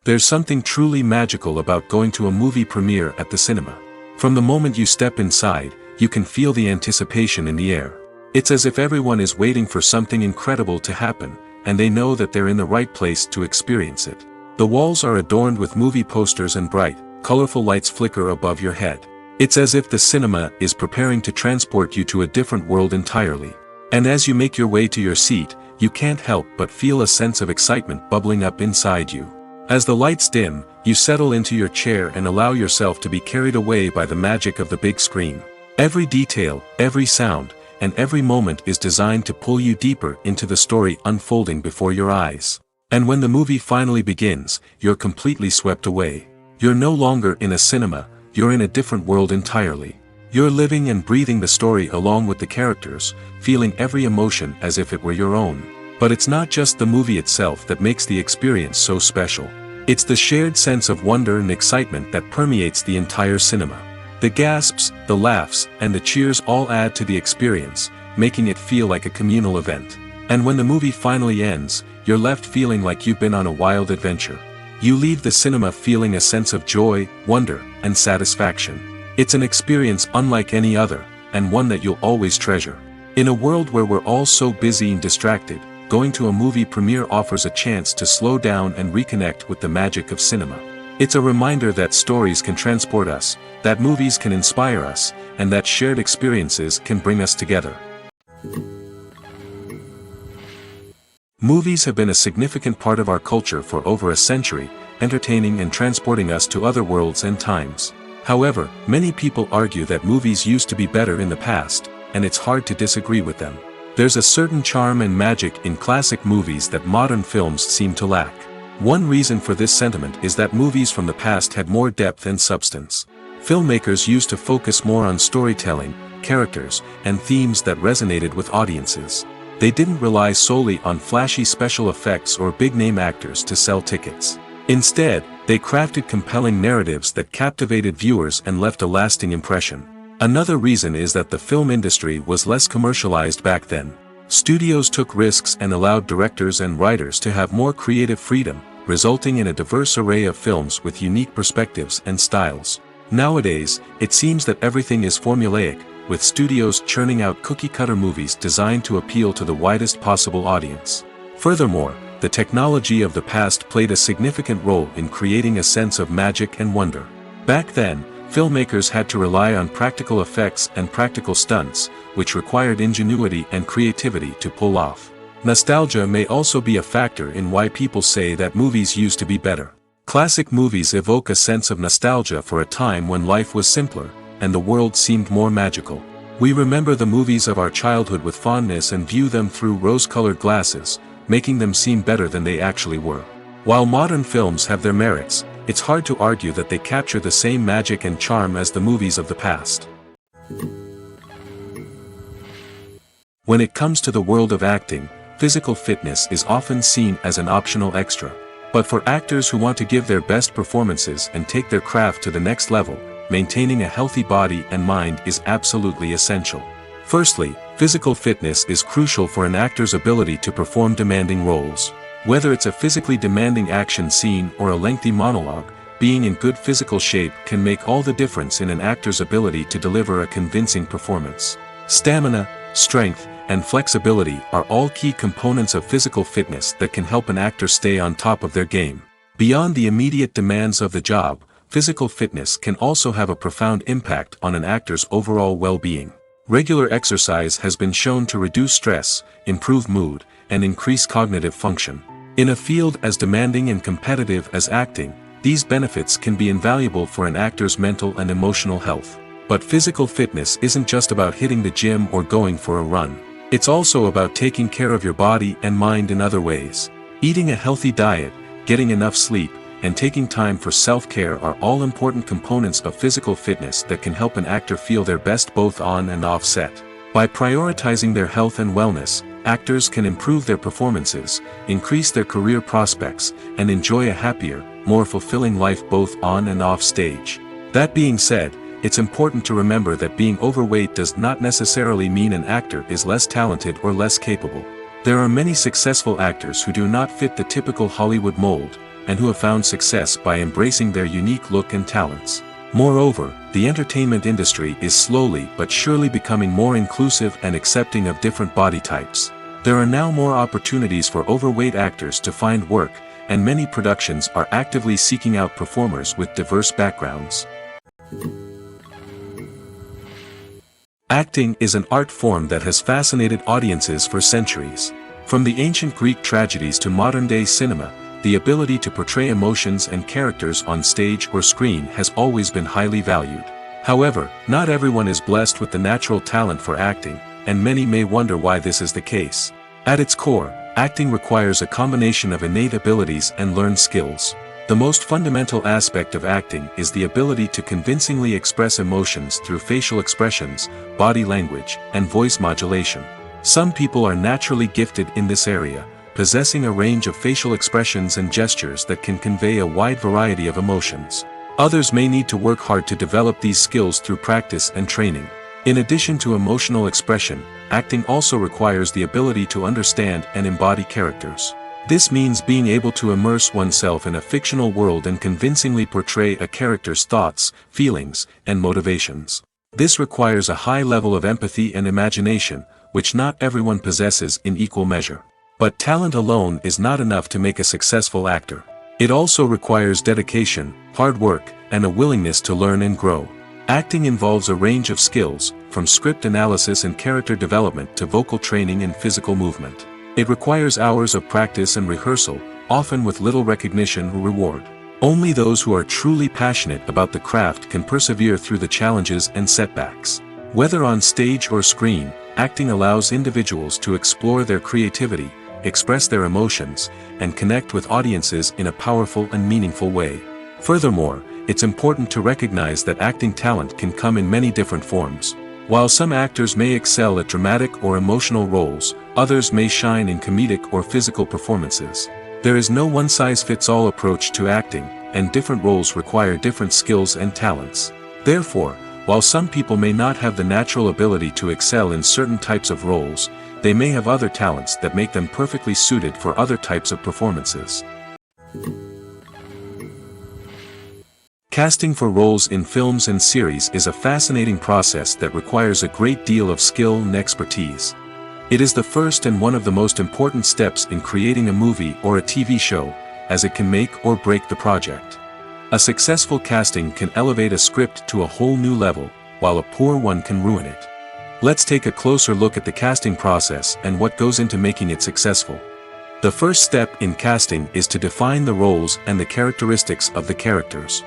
There's something truly magical about going to a movie premiere at the cinema. From the moment you step inside, you can feel the anticipation in the air. It's as if everyone is waiting for something incredible to happen, and they know that they're in the right place to experience it. The walls are adorned with movie posters and bright, colorful lights flicker above your head. It's as if the cinema is preparing to transport you to a different world entirely. And as you make your way to your seat, you can't help but feel a sense of excitement bubbling up inside you. As the lights dim, you settle into your chair and allow yourself to be carried away by the magic of the big screen. Every detail, every sound, and every moment is designed to pull you deeper into the story unfolding before your eyes. And when the movie finally begins, you're completely swept away. You're no longer in a cinema, you're in a different world entirely. You're living and breathing the story along with the characters, feeling every emotion as if it were your own. But it's not just the movie itself that makes the experience so special. It's the shared sense of wonder and excitement that permeates the entire cinema. The gasps, the laughs, and the cheers all add to the experience, making it feel like a communal event. And when the movie finally ends, you're left feeling like you've been on a wild adventure. You leave the cinema feeling a sense of joy, wonder, and satisfaction. It's an experience unlike any other, and one that you'll always treasure. In a world where we're all so busy and distracted, going to a movie premiere offers a chance to slow down and reconnect with the magic of cinema. It's a reminder that stories can transport us, that movies can inspire us, and that shared experiences can bring us together. Movies have been a significant part of our culture for over a century, entertaining and transporting us to other worlds and times. However, many people argue that movies used to be better in the past, and it's hard to disagree with them. There's a certain charm and magic in classic movies that modern films seem to lack. One reason for this sentiment is that movies from the past had more depth and substance. Filmmakers used to focus more on storytelling, characters, and themes that resonated with audiences. They didn't rely solely on flashy special effects or big-name actors to sell tickets. Instead, they crafted compelling narratives that captivated viewers and left a lasting impression. Another reason is that the film industry was less commercialized back then. Studios took risks and allowed directors and writers to have more creative freedom, resulting in a diverse array of films with unique perspectives and styles. Nowadays, it seems that everything is formulaic, with studios churning out cookie-cutter movies designed to appeal to the widest possible audience. Furthermore, the technology of the past played a significant role in creating a sense of magic and wonder. Back then, filmmakers had to rely on practical effects and practical stunts, which required ingenuity and creativity to pull off. Nostalgia may also be a factor in why people say that movies used to be better. Classic movies evoke a sense of nostalgia for a time when life was simpler, and the world seemed more magical. We remember the movies of our childhood with fondness and view them through rose-colored glasses, making them seem better than they actually were. While modern films have their merits, it's hard to argue that they capture the same magic and charm as the movies of the past. When it comes to the world of acting, physical fitness is often seen as an optional extra. But for actors who want to give their best performances and take their craft to the next level, maintaining a healthy body and mind is absolutely essential. Firstly, physical fitness is crucial for an actor's ability to perform demanding roles. Whether it's a physically demanding action scene or a lengthy monologue, being in good physical shape can make all the difference in an actor's ability to deliver a convincing performance. Stamina, strength, and flexibility are all key components of physical fitness that can help an actor stay on top of their game. Beyond the immediate demands of the job, physical fitness can also have a profound impact on an actor's overall well-being. Regular exercise has been shown to reduce stress, improve mood, and increase cognitive function. In a field as demanding and competitive as acting, these benefits can be invaluable for an actor's mental and emotional health. But physical fitness isn't just about hitting the gym or going for a run. It's also about taking care of your body and mind in other ways. Eating a healthy diet, getting enough sleep, and taking time for self-care are all important components of physical fitness that can help an actor feel their best both on and off set. By prioritizing their health and wellness, actors can improve their performances, increase their career prospects, and enjoy a happier, more fulfilling life both on and off stage. That being said, it's important to remember that being overweight does not necessarily mean an actor is less talented or less capable. There are many successful actors who do not fit the typical Hollywood mold, and who have found success by embracing their unique look and talents. Moreover, the entertainment industry is slowly but surely becoming more inclusive and accepting of different body types. There are now more opportunities for overweight actors to find work, and many productions are actively seeking out performers with diverse backgrounds. Acting is an art form that has fascinated audiences for centuries. From the ancient Greek tragedies to modern-day cinema, the ability to portray emotions and characters on stage or screen has always been highly valued. However, not everyone is blessed with the natural talent for acting, and many may wonder why this is the case. At its core, acting requires a combination of innate abilities and learned skills. The most fundamental aspect of acting is the ability to convincingly express emotions through facial expressions, body language, and voice modulation. Some people are naturally gifted in this area, possessing a range of facial expressions and gestures that can convey a wide variety of emotions. Others may need to work hard to develop these skills through practice and training. In addition to emotional expression, acting also requires the ability to understand and embody characters. This means being able to immerse oneself in a fictional world and convincingly portray a character's thoughts, feelings, and motivations. This requires a high level of empathy and imagination, which not everyone possesses in equal measure. But talent alone is not enough to make a successful actor. It also requires dedication, hard work, and a willingness to learn and grow. Acting involves a range of skills, from script analysis and character development to vocal training and physical movement. It requires hours of practice and rehearsal, often with little recognition or reward. Only those who are truly passionate about the craft can persevere through the challenges and setbacks. Whether on stage or screen, acting allows individuals to explore their creativity, express their emotions, and connect with audiences in a powerful and meaningful way. Furthermore, it's important to recognize that acting talent can come in many different forms. While some actors may excel at dramatic or emotional roles, others may shine in comedic or physical performances. There is no one-size-fits-all approach to acting, and different roles require different skills and talents. Therefore, while some people may not have the natural ability to excel in certain types of roles, they may have other talents that make them perfectly suited for other types of performances. Casting for roles in films and series is a fascinating process that requires a great deal of skill and expertise. It is the first and one of the most important steps in creating a movie or a TV show, as it can make or break the project. A successful casting can elevate a script to a whole new level, while a poor one can ruin it. Let's take a closer look at the casting process and what goes into making it successful. The first step in casting is to define the roles and the characteristics of the characters.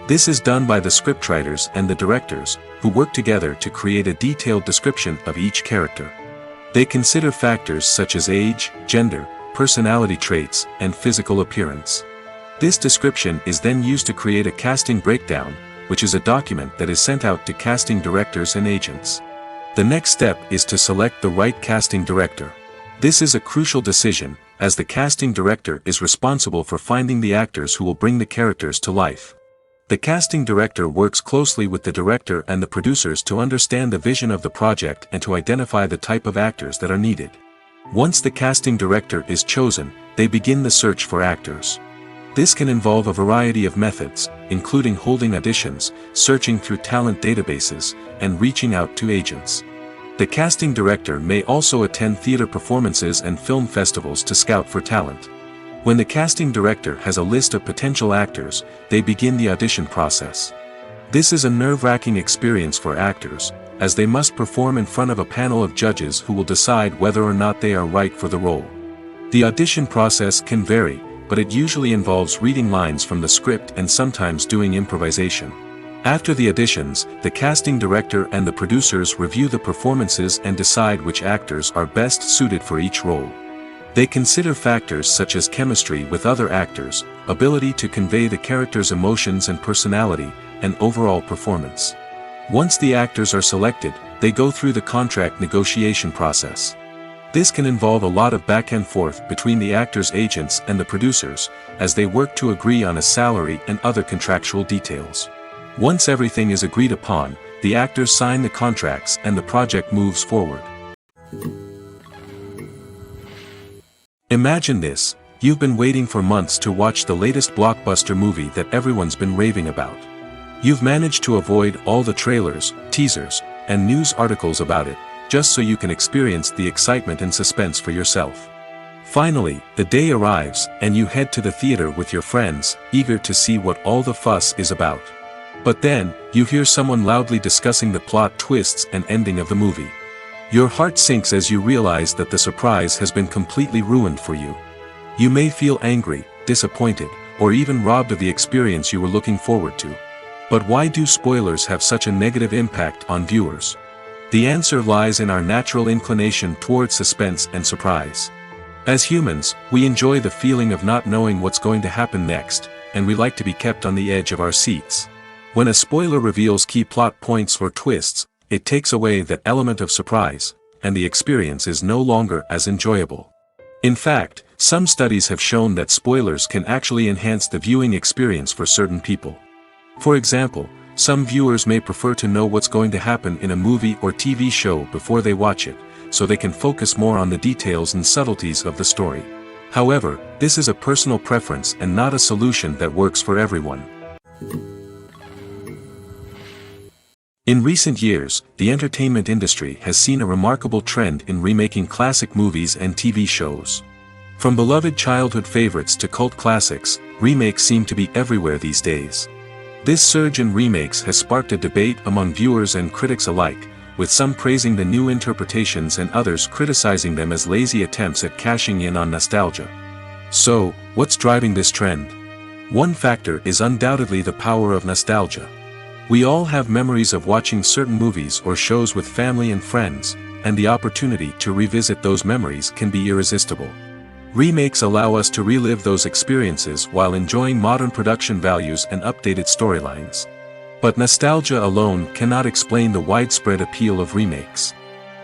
This is done by the scriptwriters and the directors, who work together to create a detailed description of each character. They consider factors such as age, gender, personality traits, and physical appearance. This description is then used to create a casting breakdown, which is a document that is sent out to casting directors and agents. The next step is to select the right casting director. This is a crucial decision, as the casting director is responsible for finding the actors who will bring the characters to life. The casting director works closely with the director and the producers to understand the vision of the project and to identify the type of actors that are needed. Once the casting director is chosen, they begin the search for actors. This can involve a variety of methods, including holding auditions, searching through talent databases, and reaching out to agents. The casting director may also attend theater performances and film festivals to scout for talent. When the casting director has a list of potential actors, they begin the audition process. This is a nerve-wracking experience for actors, as they must perform in front of a panel of judges who will decide whether or not they are right for the role. The audition process can vary, but it usually involves reading lines from the script and sometimes doing improvisation. After the auditions, the casting director and the producers review the performances and decide which actors are best suited for each role. They consider factors such as chemistry with other actors, ability to convey the character's emotions and personality, and overall performance. Once the actors are selected, they go through the contract negotiation process. This can involve a lot of back and forth between the actors' agents and the producers, as they work to agree on a salary and other contractual details. Once everything is agreed upon, the actors sign the contracts and the project moves forward. Imagine this: you've been waiting for months to watch the latest blockbuster movie that everyone's been raving about. You've managed to avoid all the trailers, teasers, and news articles about it, just so you can experience the excitement and suspense for yourself. Finally, the day arrives, and you head to the theater with your friends, eager to see what all the fuss is about. But then, you hear someone loudly discussing the plot twists and ending of the movie. Your heart sinks as you realize that the surprise has been completely ruined for you. You may feel angry, disappointed, or even robbed of the experience you were looking forward to. But why do spoilers have such a negative impact on viewers? The answer lies in our natural inclination toward suspense and surprise. As humans, we enjoy the feeling of not knowing what's going to happen next, and we like to be kept on the edge of our seats. When a spoiler reveals key plot points or twists, it takes away that element of surprise, and the experience is no longer as enjoyable. In fact, some studies have shown that spoilers can actually enhance the viewing experience for certain people. For example, some viewers may prefer to know what's going to happen in a movie or TV show before they watch it, so they can focus more on the details and subtleties of the story. However, this is a personal preference and not a solution that works for everyone. In recent years, the entertainment industry has seen a remarkable trend in remaking classic movies and TV shows. From beloved childhood favorites to cult classics, remakes seem to be everywhere these days. This surge in remakes has sparked a debate among viewers and critics alike, with some praising the new interpretations and others criticizing them as lazy attempts at cashing in on nostalgia. So, what's driving this trend? One factor is undoubtedly the power of nostalgia. We all have memories of watching certain movies or shows with family and friends, and the opportunity to revisit those memories can be irresistible. Remakes allow us to relive those experiences while enjoying modern production values and updated storylines. But nostalgia alone cannot explain the widespread appeal of remakes.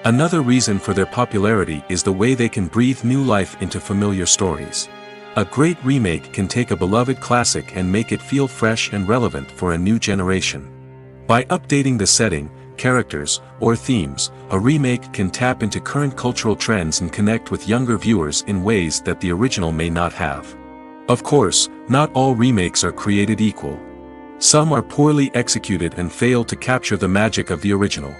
Another reason for their popularity is the way they can breathe new life into familiar stories. A great remake can take a beloved classic and make it feel fresh and relevant for a new generation. By updating the setting, characters, or themes, a remake can tap into current cultural trends and connect with younger viewers in ways that the original may not have. Of course, not all remakes are created equal. Some are poorly executed and fail to capture the magic of the original.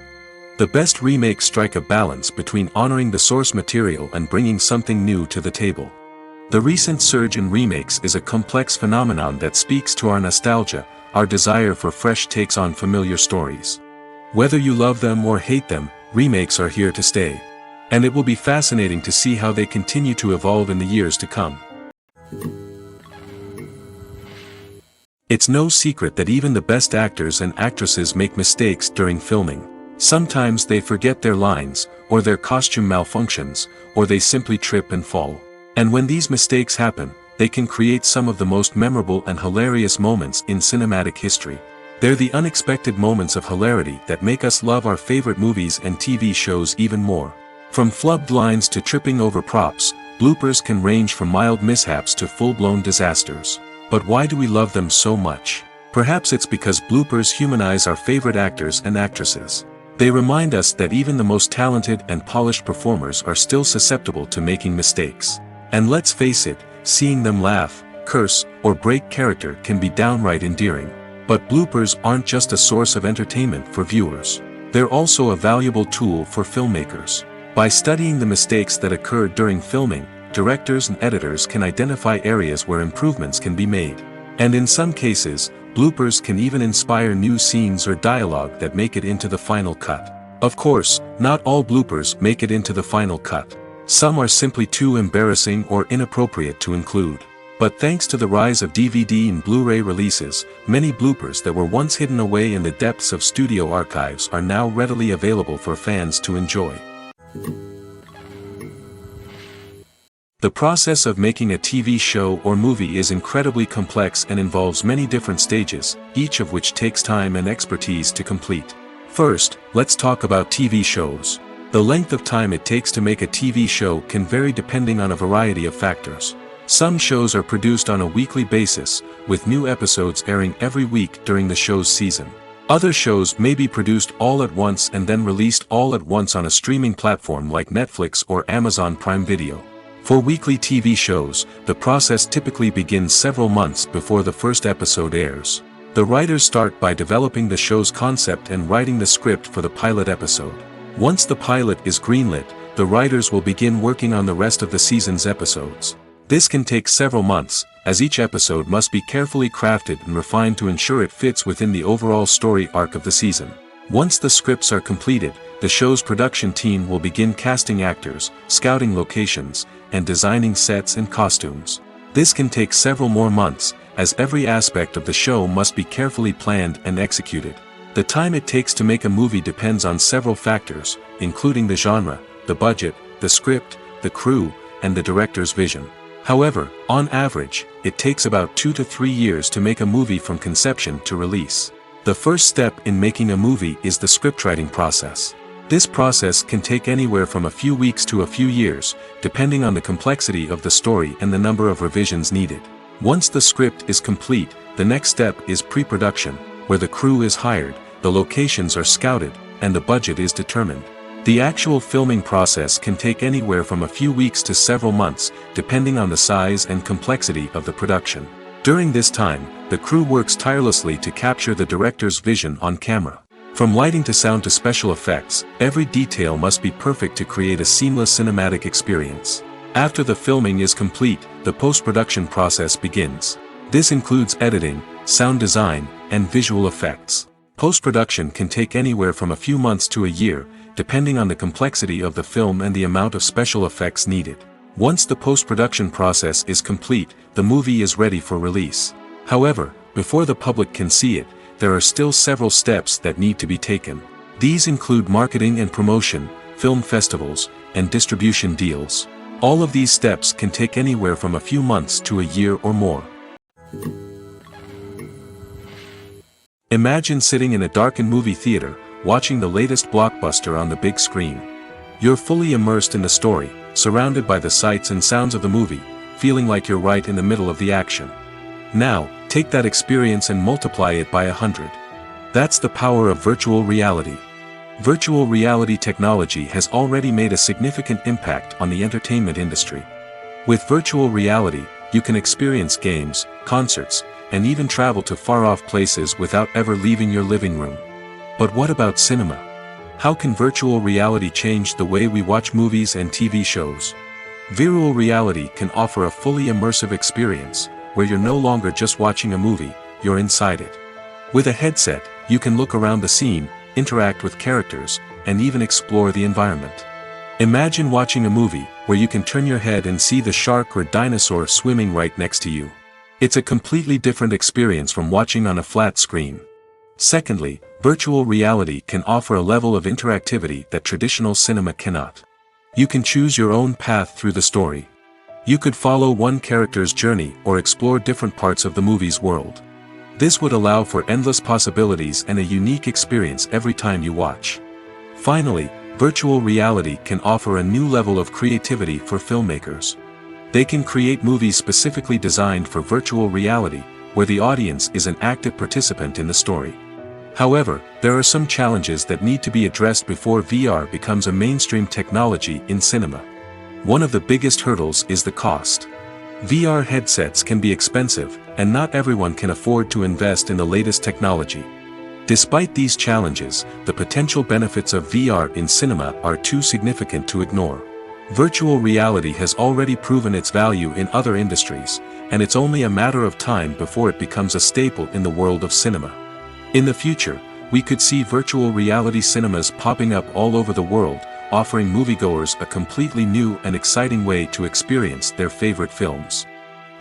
The best remakes strike a balance between honoring the source material and bringing something new to the table. The recent surge in remakes is a complex phenomenon that speaks to our nostalgia, our desire for fresh takes on familiar stories. Whether you love them or hate them, remakes are here to stay. And it will be fascinating to see how they continue to evolve in the years to come. It's no secret that even the best actors and actresses make mistakes during filming. Sometimes they forget their lines, or their costume malfunctions, or they simply trip and fall. And when these mistakes happen, they can create some of the most memorable and hilarious moments in cinematic history. They're the unexpected moments of hilarity that make us love our favorite movies and TV shows even more. From flubbed lines to tripping over props, bloopers can range from mild mishaps to full-blown disasters. But why do we love them so much? Perhaps it's because bloopers humanize our favorite actors and actresses. They remind us that even the most talented and polished performers are still susceptible to making mistakes. And let's face it, seeing them laugh, curse, or break character can be downright endearing. But bloopers aren't just a source of entertainment for viewers. They're also a valuable tool for filmmakers. By studying the mistakes that occurred during filming, directors and editors can identify areas where improvements can be made. And in some cases, bloopers can even inspire new scenes or dialogue that make it into the final cut. Of course, not all bloopers make it into the final cut. Some are simply too embarrassing or inappropriate to include. But thanks to the rise of DVD and Blu-ray releases, many bloopers that were once hidden away in the depths of studio archives are now readily available for fans to enjoy. The process of making a TV show or movie is incredibly complex and involves many different stages, each of which takes time and expertise to complete. First, let's talk about TV shows. The length of time it takes to make a TV show can vary depending on a variety of factors. Some shows are produced on a weekly basis, with new episodes airing every week during the show's season. Other shows may be produced all at once and then released all at once on a streaming platform like Netflix or Amazon Prime Video. For weekly TV shows, the process typically begins several months before the first episode airs. The writers start by developing the show's concept and writing the script for the pilot episode. Once the pilot is greenlit, the writers will begin working on the rest of the season's episodes. This can take several months, as each episode must be carefully crafted and refined to ensure it fits within the overall story arc of the season. Once the scripts are completed, the show's production team will begin casting actors, scouting locations, and designing sets and costumes. This can take several more months, as every aspect of the show must be carefully planned and executed. The time it takes to make a movie depends on several factors, including the genre, the budget, the script, the crew, and the director's vision. However, on average, it takes about 2 to 3 years to make a movie from conception to release. The first step in making a movie is the scriptwriting process. This process can take anywhere from a few weeks to a few years, depending on the complexity of the story and the number of revisions needed. Once the script is complete, the next step is pre-production, where the crew is hired, the locations are scouted, and the budget is determined. The actual filming process can take anywhere from a few weeks to several months, depending on the size and complexity of the production. During this time, the crew works tirelessly to capture the director's vision on camera. From lighting to sound to special effects, every detail must be perfect to create a seamless cinematic experience. After the filming is complete, the post-production process begins. This includes editing, sound design, and visual effects. Post-production can take anywhere from a few months to a year, depending on the complexity of the film and the amount of special effects needed. Once the post-production process is complete, the movie is ready for release. However, before the public can see it, there are still several steps that need to be taken. These include marketing and promotion, film festivals, and distribution deals. All of these steps can take anywhere from a few months to a year or more. Imagine sitting in a darkened movie theater, watching the latest blockbuster on the big screen. You're fully immersed in the story, surrounded by the sights and sounds of the movie, feeling like you're right in the middle of the action. Now, take that experience and multiply it by 100. That's the power of virtual reality. Virtual reality technology has already made a significant impact on the entertainment industry. With virtual reality, you can experience games, concerts, and even travel to far-off places without ever leaving your living room. But what about cinema? How can virtual reality change the way we watch movies and TV shows? Virtual reality can offer a fully immersive experience, where you're no longer just watching a movie, you're inside it. With a headset, you can look around the scene, interact with characters, and even explore the environment. Imagine watching a movie, where you can turn your head and see the shark or dinosaur swimming right next to you. It's a completely different experience from watching on a flat screen. Secondly, virtual reality can offer a level of interactivity that traditional cinema cannot. You can choose your own path through the story. You could follow one character's journey or explore different parts of the movie's world. This would allow for endless possibilities and a unique experience every time you watch. Finally, virtual reality can offer a new level of creativity for filmmakers. They can create movies specifically designed for virtual reality, where the audience is an active participant in the story. However, there are some challenges that need to be addressed before VR becomes a mainstream technology in cinema. One of the biggest hurdles is the cost. VR headsets can be expensive, and not everyone can afford to invest in the latest technology. Despite these challenges, the potential benefits of VR in cinema are too significant to ignore. Virtual reality has already proven its value in other industries, and it's only a matter of time before it becomes a staple in the world of cinema. In the future, we could see virtual reality cinemas popping up all over the world, offering moviegoers a completely new and exciting way to experience their favorite films.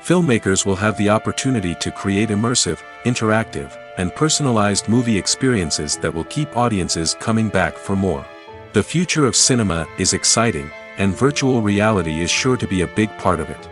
Filmmakers will have the opportunity to create immersive, interactive, and personalized movie experiences that will keep audiences coming back for more. The future of cinema is exciting, and virtual reality is sure to be a big part of it.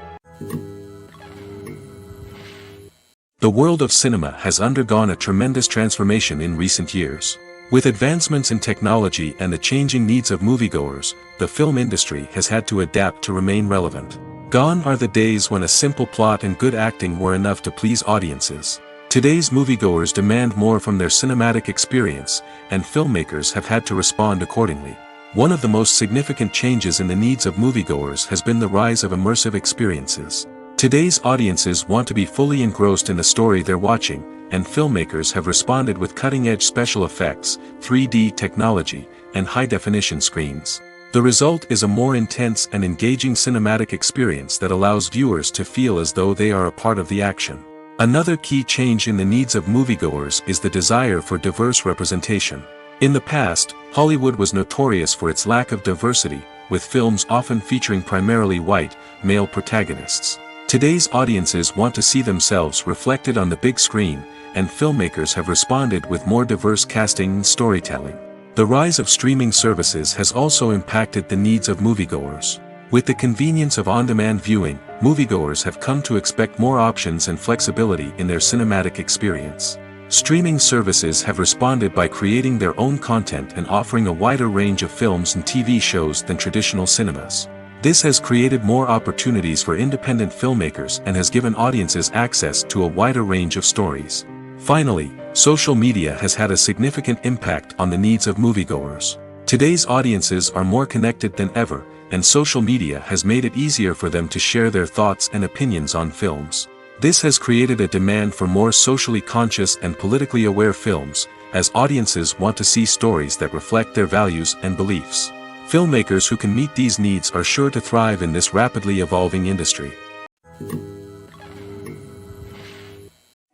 The world of cinema has undergone a tremendous transformation in recent years. With advancements in technology and the changing needs of moviegoers, the film industry has had to adapt to remain relevant. Gone are the days when a simple plot and good acting were enough to please audiences. Today's moviegoers demand more from their cinematic experience, and filmmakers have had to respond accordingly. One of the most significant changes in the needs of moviegoers has been the rise of immersive experiences. Today's audiences want to be fully engrossed in the story they're watching, and filmmakers have responded with cutting-edge special effects, 3D technology, and high-definition screens. The result is a more intense and engaging cinematic experience that allows viewers to feel as though they are a part of the action. Another key change in the needs of moviegoers is the desire for diverse representation. In the past, Hollywood was notorious for its lack of diversity, with films often featuring primarily white, male protagonists. Today's audiences want to see themselves reflected on the big screen, and filmmakers have responded with more diverse casting and storytelling. The rise of streaming services has also impacted the needs of moviegoers. With the convenience of on-demand viewing, moviegoers have come to expect more options and flexibility in their cinematic experience. Streaming services have responded by creating their own content and offering a wider range of films and TV shows than traditional cinemas. This has created more opportunities for independent filmmakers and has given audiences access to a wider range of stories. Finally, social media has had a significant impact on the needs of moviegoers. Today's audiences are more connected than ever, and social media has made it easier for them to share their thoughts and opinions on films. This has created a demand for more socially conscious and politically aware films, as audiences want to see stories that reflect their values and beliefs. Filmmakers who can meet these needs are sure to thrive in this rapidly evolving industry.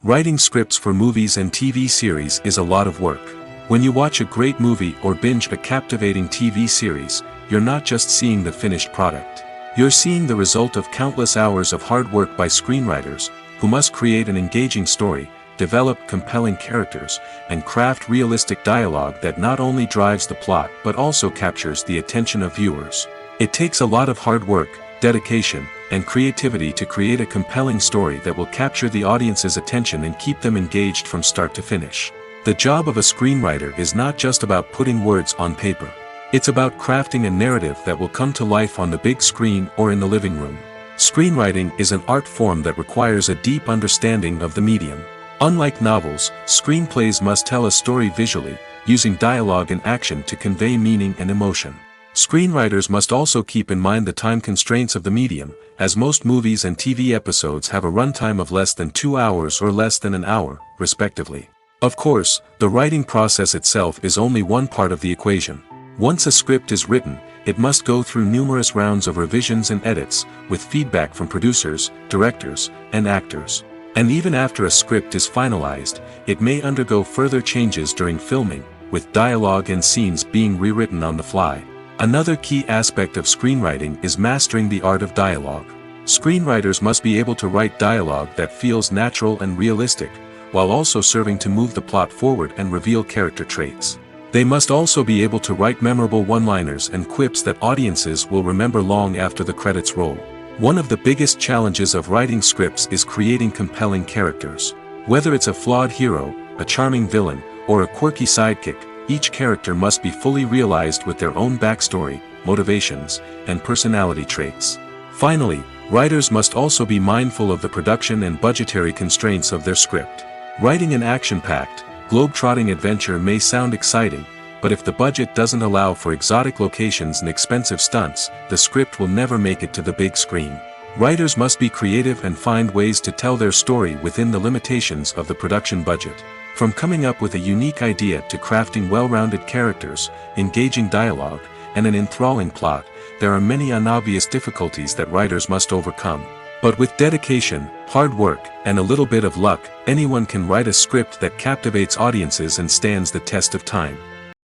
Writing scripts for movies and TV series is a lot of work. When you watch a great movie or binge a captivating TV series, you're not just seeing the finished product. You're seeing the result of countless hours of hard work by screenwriters, who must create an engaging story, develop compelling characters, and craft realistic dialogue that not only drives the plot but also captures the attention of viewers. It takes a lot of hard work, dedication, and creativity to create a compelling story that will capture the audience's attention and keep them engaged from start to finish. The job of a screenwriter is not just about putting words on paper. It's about crafting a narrative that will come to life on the big screen or in the living room. Screenwriting is an art form that requires a deep understanding of the medium. Unlike novels, screenplays must tell a story visually, using dialogue and action to convey meaning and emotion. Screenwriters must also keep in mind the time constraints of the medium, as most movies and TV episodes have a runtime of less than 2 hours or less than an hour, respectively. Of course, the writing process itself is only one part of the equation. Once a script is written, it must go through numerous rounds of revisions and edits, with feedback from producers, directors, and actors. And even after a script is finalized, it may undergo further changes during filming, with dialogue and scenes being rewritten on the fly. Another key aspect of screenwriting is mastering the art of dialogue. Screenwriters must be able to write dialogue that feels natural and realistic, while also serving to move the plot forward and reveal character traits. They must also be able to write memorable one-liners and quips that audiences will remember long after the credits roll. One of the biggest challenges of writing scripts is creating compelling characters. Whether it's a flawed hero, a charming villain, or a quirky sidekick, each character must be fully realized with their own backstory, motivations, and personality traits. Finally, writers must also be mindful of the production and budgetary constraints of their script. Writing an action-packed, globe-trotting adventure may sound exciting, but if the budget doesn't allow for exotic locations and expensive stunts, the script will never make it to the big screen. Writers must be creative and find ways to tell their story within the limitations of the production budget. From coming up with a unique idea to crafting well-rounded characters, engaging dialogue, and an enthralling plot, there are many unobvious difficulties that writers must overcome. But with dedication, hard work, and a little bit of luck, anyone can write a script that captivates audiences and stands the test of time.